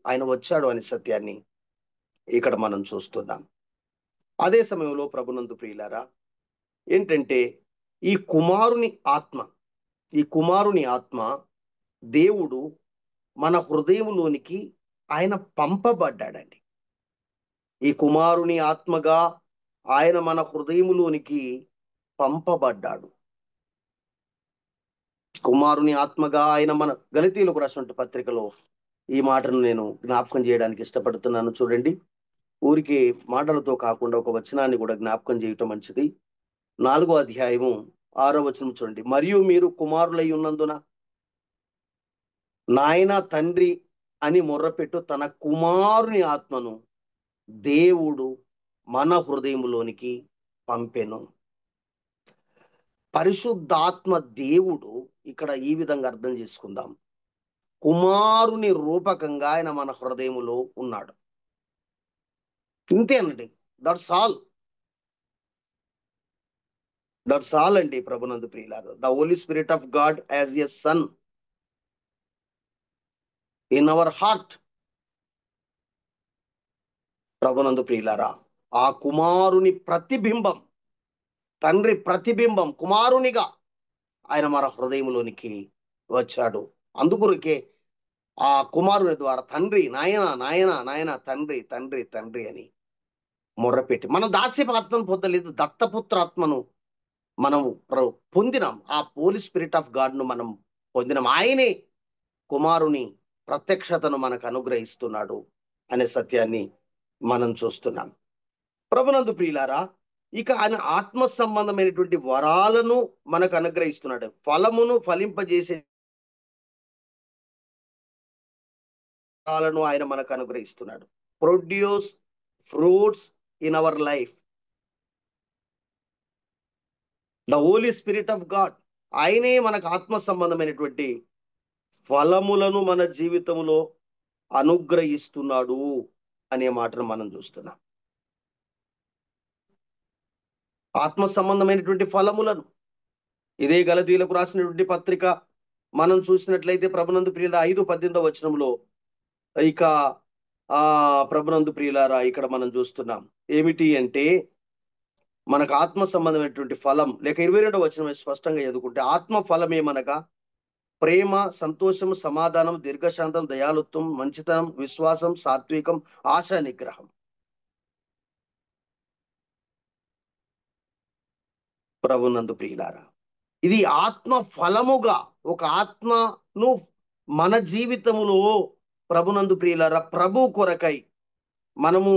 ఆయన వచ్చాడు అనే సత్యాన్ని ఇక్కడ మనం చూస్తున్నాం. అదే సమయంలో ప్రభునందు ప్రియులారా ఏంటంటే ఈ కుమారుని ఆత్మ దేవుడు మన హృదయంలోనికి ఆయన పంపబడ్డాడండి. ఈ కుమారుని ఆత్మగా ఆయన మన హృదయంలోనికి పంపబడ్డాడు. కుమారుని ఆత్మగా ఆయన మన గలతీయులకు రాసిన పత్రికలో ఈ మాటను నేను జ్ఞాపకం చేయడానికి ఇష్టపడుతున్నాను. చూడండి, ఊరికి మాటలతో కాకుండా ఒక వచనాన్ని కూడా జ్ఞాపకం చేయటం మంచిది. 4వ అధ్యాయము 6వ వచనం చూడండి. మరియు మీరు కుమారులై ఉన్నందున నాయన తండ్రి అని మొర్రపెట్టు తన కుమారుని ఆత్మను దేవుడు మన హృదయంలోనికి పంపెను. పరిశుద్ధాత్మ దేవుడు ఇక్కడ ఈ విధంగా అర్థం చేసుకుందాం. కుమారుని రూపకంగా ఆయన మన హృదయములో ఉన్నాడు. ఇంతే అనండి, దట్స్ ఆల్ అండి. ప్రభునందు ప్రియులారా, the Holi spirit of God as a sun in our heart. ప్రభునందు ప్రియులారా, ఆ కుమారుని ప్రతిబింబం, తండ్రి ప్రతిబింబం కుమారునిగా ఆయన మన హృదయంలోనికి వచ్చాడు. అందుకొరకే ఆ కుమారుని ద్వారా తండ్రి నాయన నాయన నాయన, తండ్రి తండ్రి తండ్రి అని మొర్రపెట్టి, మనం దాస్యపు ఆత్మను పొందలేదు, దత్తపుత్ర ఆత్మను మనం పొందినాం. ఆ హోలీ స్పిరిట్ ఆఫ్ గాడ్ ను మనం పొందినాం. ఆయనే కుమారుని ప్రత్యక్షతను మనకు అనుగ్రహిస్తున్నాడు అనే సత్యాన్ని మనం చూస్తున్నాం. ప్రభునందు ప్రియులారా, ఇక ఆయన ఆత్మ సంబంధమైనటువంటి వరాలను మనకు అనుగ్రహిస్తున్నాడు. ఫలమును ఫలింపజేసే వరాలను ఆయన మనకు అనుగ్రహిస్తున్నాడు. Produce fruits in our life. The Holi spirit of God, ఆయనే మనకు ఆత్మ సంబంధమైనటువంటి ఫలములను మన జీవితంలో అనుగ్రహిస్తున్నాడు అనే మాటను మనం చూస్తున్నాం. ఆత్మ సంబంధమైనటువంటి ఫలములను ఇదే గలతీయులకు రాసినటువంటి పత్రిక మనం చూసినట్లయితే ప్రభునందు ప్రియుల 5:18 వచనంలో ఇక ప్రభునందు ప్రియులారా ఇక్కడ మనం చూస్తున్నాం ఏమిటి అంటే మనకు ఆత్మ సంబంధమైనటువంటి ఫలం, లేక 22వ వచనం స్పష్టంగా చదువుకుంటే ఆత్మ ఫలం ఏమనగా ప్రేమ, సంతోషం, సమాధానం, దీర్ఘశాంతం, దయాలుత్వం, మంచితనం, విశ్వాసం, సాత్వికం, ఆశా నిగ్రహం. ప్రభునందు ప్రియులారా, ఇది ఆత్మ ఫలముగా ఒక ఆత్మను మన జీవితములో ప్రభునందు ప్రియులారా ప్రభు కొరకై మనము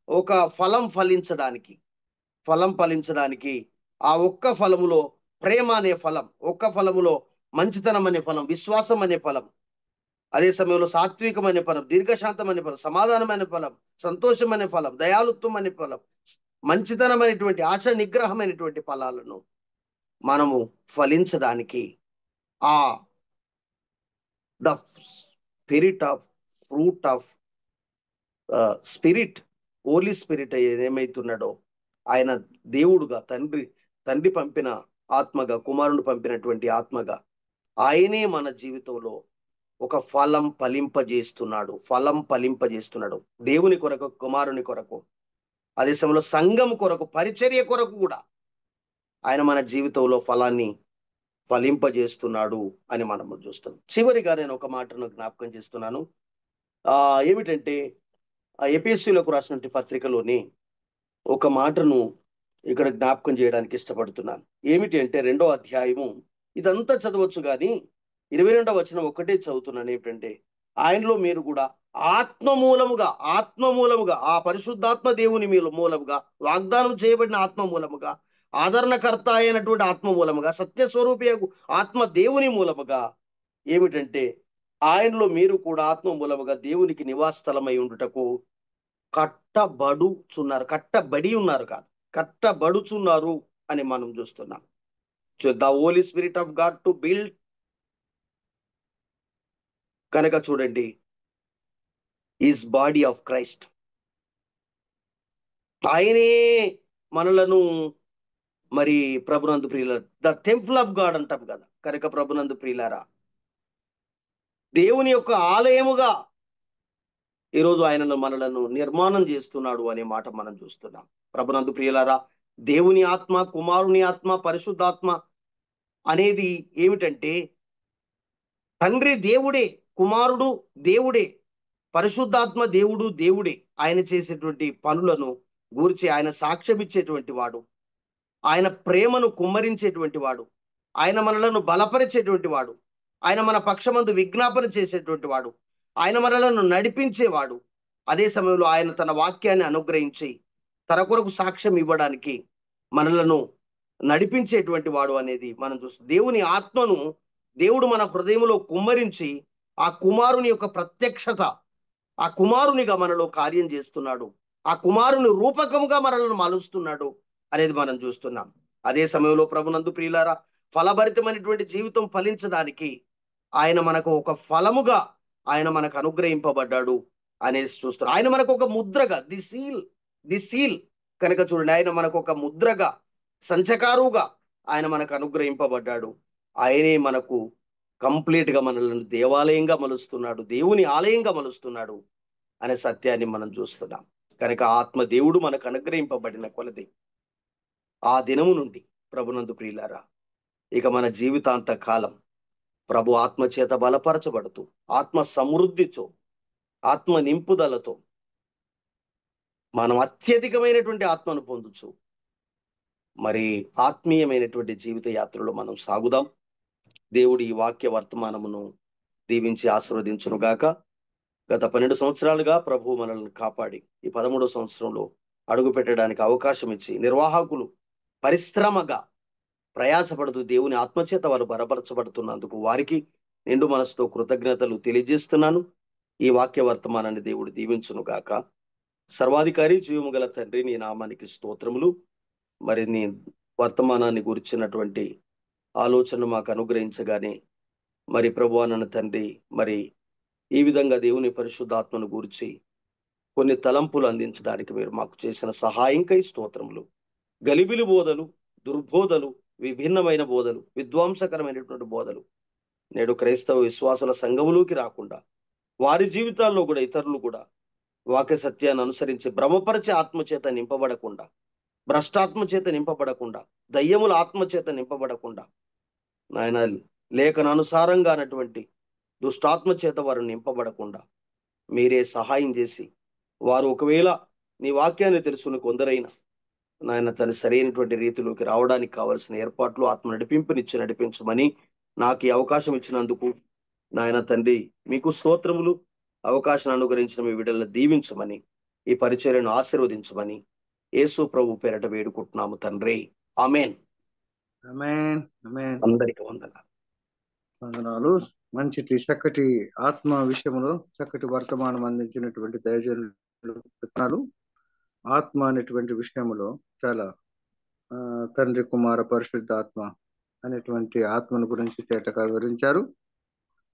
ఒక ఫలం ఫలించడానికి ఆ ఒక్క ఫలములో ప్రేమ అనే ఫలం, ఒక్క ఫలములో మంచితనం అనే ఫలం, విశ్వాసం అనే ఫలం, అదే సమయంలో సాత్వికం అనే ఫలం, దీర్ఘశాంతం అనే ఫలం, సమాధానం అనే ఫలం, సంతోషం అనే ఫలం, దయాలుత్వం అనే ఫలం, మంచితనం అనేటువంటి ఆశ నిగ్రహం అనేటువంటి ఫలాలను మనము ఫలించడానికి ఆ the spirit of fruit of spirit, holy spirit ఏమైతున్నాడో ఆయన దేవుడుగా తండ్రి పంపిన ఆత్మగా, కుమారుని పంపినటువంటి ఆత్మగా ఆయనే మన జీవితంలో ఒక ఫలం ఫలింపజేస్తున్నాడు. ఫలం ఫలింపజేస్తున్నాడు దేవుని కొరకు, కుమారుని కొరకు, అదే సమయంలో సంఘం కొరకు, పరిచర్య కొరకు కూడా ఆయన మన జీవితంలో ఫలాన్ని ఫలింపజేస్తున్నాడు అని మనము చూస్తున్నాం. చివరిగా నేను ఒక మాటను జ్ఞాపకం చేస్తున్నాను. ఏమిటంటే ఎపిఎస్సీలకు రాసినటువంటి పత్రికలోని ఒక మాటను ఇక్కడ జ్ఞాపకం చేయడానికి ఇష్టపడుతున్నాను. ఏమిటి అంటే 2వ అధ్యాయము, ఇదంతా చదవచ్చు కానీ 22వ వచనం ఒకటే చదువుతున్నాను. ఏమిటంటే ఆయనలో మీరు కూడా ఆత్మ మూలముగా ఆ పరిశుద్ధాత్మ దేవుని మూలముగా, వాగ్దానం చేయబడిన ఆత్మ మూలముగా, ఆదరణకర్త అయినటువంటి ఆత్మ మూలముగా, సత్యస్వరూపి ఆత్మ దేవుని మూలముగా, ఏమిటంటే ఆయనలో మీరు కూడా ఆత్మ మూలముగా దేవునికి నివాస స్థలమై ఉండుటకు కట్టబడి ఉన్నారు కాదు, కట్టబడుచున్నారు అని మనం చూస్తున్నాం. The Holi spirit of God to build. కనుక చూడండి, ఈజ్ బాడీ ఆఫ్ క్రైస్ట్. ఆయనే మనలను మరి ప్రభునందు ప్రియుల, ద టెంపుల్ ఆఫ్ గాడ్ అంటాం కదా. కనుక ప్రభునందు ప్రియులారా, దేవుని యొక్క ఆలయముగా ఈరోజు ఆయనను మనలను నిర్మాణం చేస్తున్నాడు అనే మాట మనం చూస్తున్నాం. ప్రభునందు ప్రియులారా, దేవుని ఆత్మ, కుమారుని ఆత్మ, పరిశుద్ధాత్మ అనేది ఏమిటంటే తండ్రి దేవుడే, కుమారుడు దేవుడే, పరిశుద్ధాత్మ దేవుడే. ఆయన చేసేటువంటి పనులను గూర్చి ఆయన సాక్ష్యం ఇచ్చేటువంటి వాడు, ఆయన ప్రేమను కుమ్మరించేటువంటి వాడు, ఆయన మనలను బలపరిచేటువంటి వాడు, ఆయన మన పక్షమందు విజ్ఞాపన చేసేటువంటి వాడు, ఆయన మనలను నడిపించేవాడు. అదే సమయంలో ఆయన తన వాక్యాన్ని అనుగ్రహించి తన కొరకు సాక్ష్యం ఇవ్వడానికి మనలను నడిపించేటువంటి వాడు అనేది మనం చూస్తాం. దేవుని ఆత్మను దేవుడు మన హృదయంలో కుమ్మరించి ఆ కుమారుని యొక్క ప్రత్యక్షత, ఆ కుమారునిగా మనలో కార్యం చేస్తున్నాడు, ఆ కుమారుని రూపకముగా మనలను మలుస్తున్నాడు అనేది మనం చూస్తున్నాం. అదే సమయంలో ప్రభునందు ప్రియులారా, ఫలభరితమైనటువంటి జీవితం ఫలించడానికి ఆయన మనకు ఒక ఫలముగా ఆయన మనకు అనుగ్రహింపబడ్డాడు అనేసి చూస్తున్నాం. ఆయన మనకు ఒక ముద్రగా, ది సీల్ కనుక చూడండి, ఆయన మనకు ఒక ముద్రగా, సంచకారుగా ఆయన మనకు అనుగ్రహింపబడ్డాడు. ఆయనే మనకు కంప్లీట్ గా మనల్ని దేవాలయంగా మలుస్తున్నాడు, దేవుని ఆలయంగా మలుస్తున్నాడు అనే సత్యాన్ని మనం చూస్తున్నాం. కనుక ఆత్మ దేవుడు మనకు అనుగ్రహింపబడిన కొలది ఆ దినము నుండి ప్రభునందు ప్రియులారా, ఇక మన జీవితాంత కాలం ప్రభు ఆత్మ చేత బలపరచబడుతూ, ఆత్మ సమృద్ధితో, ఆత్మ నింపుదలతో మనం అత్యధికమైనటువంటి ఆత్మను పొందుచు మరి ఆత్మీయమైనటువంటి జీవిత యాత్రలో మనం సాగుదాం. దేవుడి ఈ వాక్య వర్తమానమును దీవించి ఆశీర్వదించును గాక. గత 12 సంవత్సరాలుగా ప్రభు మనల్ని కాపాడి ఈ 13వ సంవత్సరంలో అడుగు పెట్టడానికి అవకాశం ఇచ్చి నిర్వాహకులు పరిశ్రమగా ప్రయాసపడుతూ దేవుని ఆత్మచేత వారు బలపరచబడుతున్నందుకు వారికి నిండు మనసుతో కృతజ్ఞతలు తెలియజేస్తున్నాను. ఈ వాక్య వర్తమానాన్ని దేవుడు దీవించును గాక. సర్వాధికారి జీవము గల తండ్రి, నీ నామానికి స్తోత్రములు. మరి నీ వర్తమానాన్ని గురించినటువంటి ఆలోచన మాకు అనుగ్రహించగానే మరి ప్రభువా నన్ను తండ్రి, మరి ఈ విధంగా దేవుని పరిశుద్ధాత్మను గురించి కొన్ని తలంపులు అందించడానికి మీరు మాకు చేసిన సహాయంకై స్తోత్రములు. గలిబిలి బోధలు, దుర్బోధలు, విభిన్నమైన బోధలు, విధ్వంసకరమైనటువంటి బోధలు నేడు క్రైస్తవ విశ్వాసుల సంఘములోకి రాకుండా వారి జీవితాల్లో కూడా ఇతరులు కూడా వాక్య సత్యాన్ని అనుసరించి భ్రమపరిచే ఆత్మచేత నింపబడకుండా, భ్రష్టాత్మ చేత నింపబడకుండా, దయ్యముల ఆత్మచేత నింపబడకుండా, నాయన లేఖనానుసారంగా అన్నటువంటి దుష్టాత్మ చేత వారు నింపబడకుండా మీరే సహాయం చేసి వారు ఒకవేళ నీ వాక్యాన్ని తెలుసుకుని కొందరైనా నాయన తన సరైనటువంటి రీతిలోకి రావడానికి కావలసిన ఏర్పాట్లు, ఆత్మ నడిపించమని నాకు ఈ అవకాశం ఇచ్చినందుకు నాయన తండ్రి మీకు స్తోత్రములు. అవకాశం అనుగ్రహించిన మీ బిడ్డలను దీవించమని, ఈ పరిచర్యను ఆశీర్వదించమని యేసు ప్రభు పేరట వేడుకుంటున్నాము తండ్రి. ఆమేన్. ఆమేన్. ఆమేన్. అందరికీ వందనాలు. మంచి చక్కటి ఆత్మ విషయంలో చక్కటి వర్తమానం అందించినటువంటి దయజనులు ఆత్మ అనేటువంటి విషయంలో చాలా తండ్రి, కుమార, పరిశుద్ధ ఆత్మ అనేటువంటి ఆత్మను గురించి తేటగా వివరించారు.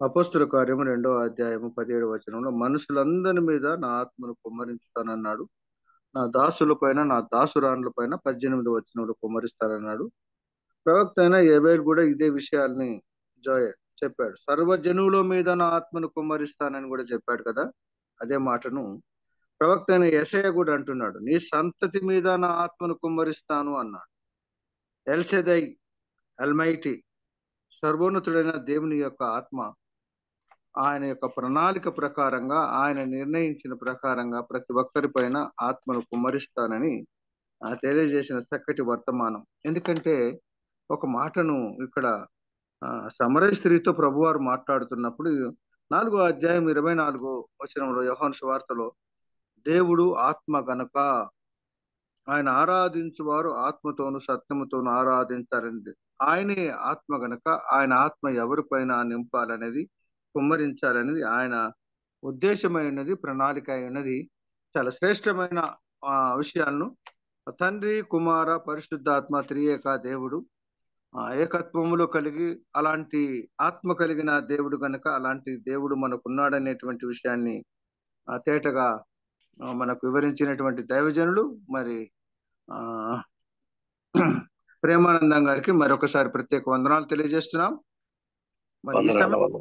అపోస్తుల కార్యము 2వ అధ్యాయము 17వ వచనంలో మనుషులందరి మీద నా ఆత్మను కుమ్మరించుతానన్నాడు, నా దాసుల పైన, నా దాసురాండ్ల పైన 18వ వచనంలో కుమ్మరిస్తానన్నాడు. ప్రవక్త అయిన యోవేలు కూడా ఇదే విషయాల్ని చెప్పాడు. సర్వజనువుల మీద నా ఆత్మను కుమ్మరిస్తానని కూడా చెప్పాడు కదా. అదే మాటను ప్రవక్త అయిన యెషయా కూడా అంటున్నాడు, నీ సంతతి మీద నా ఆత్మను కుమ్మరిస్తాను అన్నాడు. ఎల్షెదై, అల్మైటీ, సర్వోన్నతుడైన దేవుని యొక్క ఆత్మ ఆయన యొక్క ప్రణాళిక ప్రకారంగా, ఆయన నిర్ణయించిన ప్రకారంగా ప్రతి ఒక్కరి పైన ఆత్మను కుమ్మరిస్తానని తెలియజేసిన చక్కటి వర్తమానం. ఎందుకంటే ఒక మాటను ఇక్కడ సమరయ స్త్రీతో ప్రభువారు మాట్లాడుతున్నప్పుడు 4వ అధ్యాయం 24వ వచనంలో యోహాను సువార్తలో, దేవుడు ఆత్మ గనుక ఆయన ఆరాధించువారు ఆత్మతోను సత్యముతోను ఆరాధించాలని, ఆయనే ఆత్మ గనుక ఆయన ఆత్మ ఎవరిపైన నింపాలనేది, కుమ్మరించాలనేది ఆయన ఉద్దేశమై ఉన్నది, ప్రణాళిక అయి ఉన్నది. చాలా శ్రేష్టమైన విషయాలను తండ్రి, కుమార, పరిశుద్ధాత్మ త్రియేక దేవుడు ఏకత్వములో కలిగి అలాంటి ఆత్మ కలిగిన దేవుడు గనుక అలాంటి దేవుడు మనకున్నాడనేటువంటి విషయాన్ని తేటగా మనకు వివరించినటువంటి దైవజనులు మరి ప్రేమానందం గారికి మరొకసారి ప్రత్యేక వందనాలు తెలియజేస్తున్నాం. మరి ఈ సమయం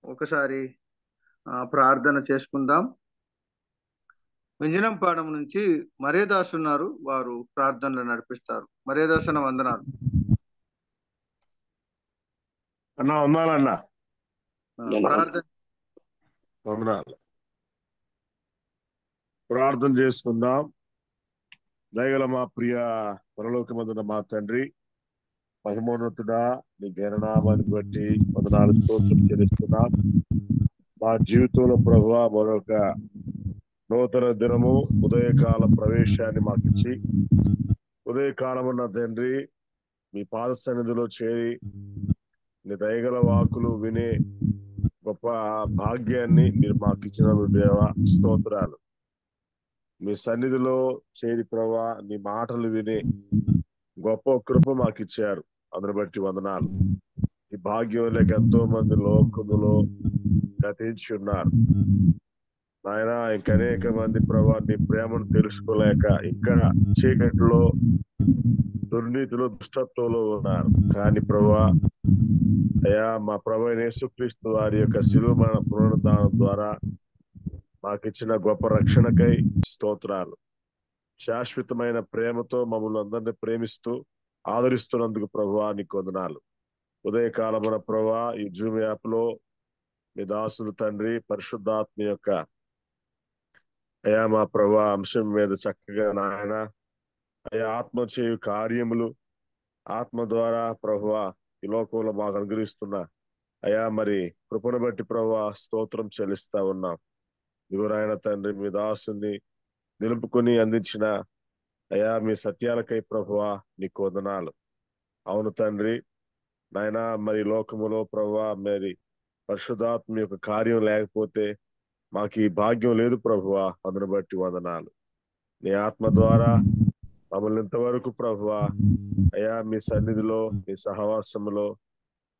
ఒకసారి ప్రార్థన చేసుకుందాం. వింజనంపాడం నుంచి మరేదాస్ ఉన్నారు, వారు ప్రార్థనలు నడిపిస్తారు. మరేదాస్ అన్న వందనాలు. అన్నా వందనాలన్నా. ప్రార్థన చేసుకుందాం. దయగల మా ప్రియ పరలోకమందున మా తండ్రి, మహిమోన్నతుడా, నీ ఘననామాన్ని బట్టి వందనాలు స్తోత్రం చెల్లిస్తున్నాం. మా జీవితంలో ప్రభువా మరొక నూతన దినము ఉదయకాల ప్రవేశాన్ని మాకు ఇచ్చి, ఉదయకాలం ఉన్న తండ్రి మీ పాద సన్నిధిలో చేరి నీ దయగల వాకులు వినే గొప్ప భాగ్యాన్ని మీరు మాకు ఇచ్చిన దేవా స్తోత్రాలు. మీ సన్నిధిలో చేరి ప్రభా నీ మాటలు వినే గొప్ప కృప మాకు ఇచ్చారు. అందుని బట్టి వందనాలు. ఈ భాగ్యం లేక ఎంతో మంది లోకములో గతించి ఉన్నారు నాయన. ఇంక అనేక మంది ప్రభా నీ ప్రేమను తెలుసుకోలేక ఇంకా చీకటిలో, దుర్నీతిలో, దుష్టత్వంలో ఉన్నారు. కానీ ప్రభా అయ్యా, మా ప్రభు యేసుక్రీస్తు వారి యొక్క శిలువ మరణ పునరుద్ధానం ద్వారా మాకు ఇచ్చిన గొప్ప రక్షణకై స్తోత్రాలు. శాశ్వతమైన ప్రేమతో మమ్మల్ని అందరినీ ప్రేమిస్తూ ఆదరిస్తున్నందుకు ప్రభువా నీకు వందనాలు. ఉదయకాలమున ప్రభువా ఈ జూమ్ యాప్ లో మీ దాసులు తండ్రి పరిశుద్ధాత్మ యొక్క అయా మా ప్రభువా అంశం మీద చక్కగా నాయన అయా ఆత్మ చేయు కార్యములు, ఆత్మ ద్వారా ప్రభువా ఈ లోకంలో మాకు అనుగ్రహిస్తున్న అయా మరి కృపను బట్టి ప్రభువా స్తోత్రం చెల్లిస్తా ఉన్నాం. ఇగురాయన తండ్రి మీ దాసుని నిలుపుకొని అందించిన అయా మీ సత్యాలకై ప్రభువా నీకు వందనాలు. అవును తండ్రి నాయన, మరి లోకములో ప్రభువా మరి పరిశుద్ధాత్మ యొక్క కార్యం లేకపోతే మాకు ఈ భాగ్యం లేదు ప్రభువా. అందును బట్టి వందనాలు. నీ ఆత్మ ద్వారా మమ్మల్ని ఇంతవరకు ప్రభువా అయా మీ సన్నిధిలో, మీ సహవాసములో,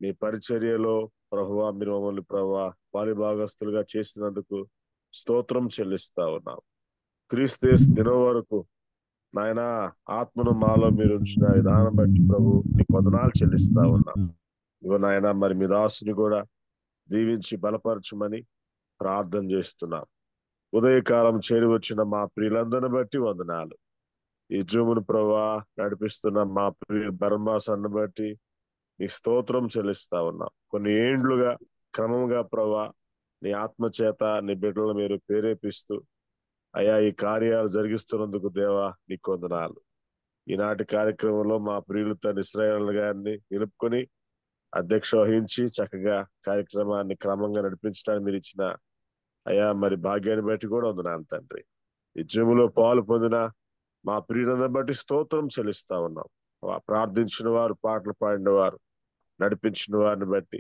మీ పరిచర్యలో ప్రభువా మీరు మమ్మల్ని ప్రభువా పాలి భాగస్తులుగా చేసినందుకు స్తోత్రం చెల్లిస్తా ఉన్నాం. క్రీస్తు దినం వరకు నాయన ఆత్మను మాలో మీరు ఉంచిన విధానం బట్టి ప్రభు నీకు వందనాలు చెల్లిస్తా ఉన్నాం. ఇగో నాయన మరి మీ దాసుని కూడా దీవించి బలపరచమని ప్రార్థన చేస్తున్నాం. ఉదయకాలం చేరి వచ్చిన మా ప్రియులందరిని బట్టి వందనాలు. ఈ జూమును ప్రభా నడిపిస్తున్న మా ప్రియ బర్మాసాన్ని బట్టి నీ స్తోత్రం చెల్లిస్తా ఉన్నాం. కొన్ని ఏండ్లుగా క్రమంగా ప్రభా నీ ఆత్మచేత నీ బిడ్డలను మీరు ప్రేరేపిస్తూ అయా ఈ కార్యాలు జరిగిస్తున్నందుకు దేవా నీకు వందనాలు. ఈనాటి కార్యక్రమంలో మా ప్రియులు తన ఇశ్రాయేలు గారిని నిలుపుకొని అధ్యక్ష వహించి చక్కగా కార్యక్రమాన్ని క్రమంగా నడిపించడానికి మీరు ఇచ్చిన అయా మరి భాగ్యాన్ని బట్టి కూడా వందనాలు తండ్రి. ఈ జూములో పాలు పొందిన మా ప్రియులందరిని బట్టి స్తోత్రం చెల్లిస్తా ఉన్నాం. ప్రార్థించిన వారు, పాటలు పాడిన వారు, నడిపించిన వారిని బట్టి,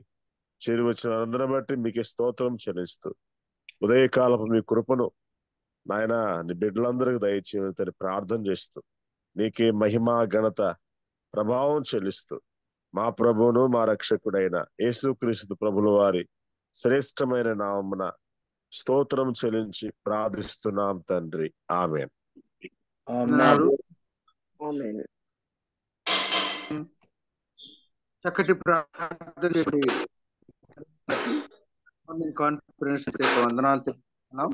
చేరి వచ్చిన వారందరిని బట్టి మీకే స్తోత్రం చెల్లిస్తూ ఉదయకాలపు మీ కృపను నాయన నీ బిడ్డలందరికీ దయచేయమని ప్రార్థన చేస్తూ నీకే మహిమ, ఘనత, ప్రభావం చెల్లిస్తూ మా ప్రభువును మా రక్షకుడైన యేసుక్రీస్తు ప్రభుల వారి శ్రేష్టమైన నామమున స్తోత్రం చెల్లించి ప్రార్థిస్తున్నాం తండ్రి. ఆమేన్. చక్కటి ప్రార్థన కాన్ఫరెన్స్ వందనాలు తెలుపుతున్నాం.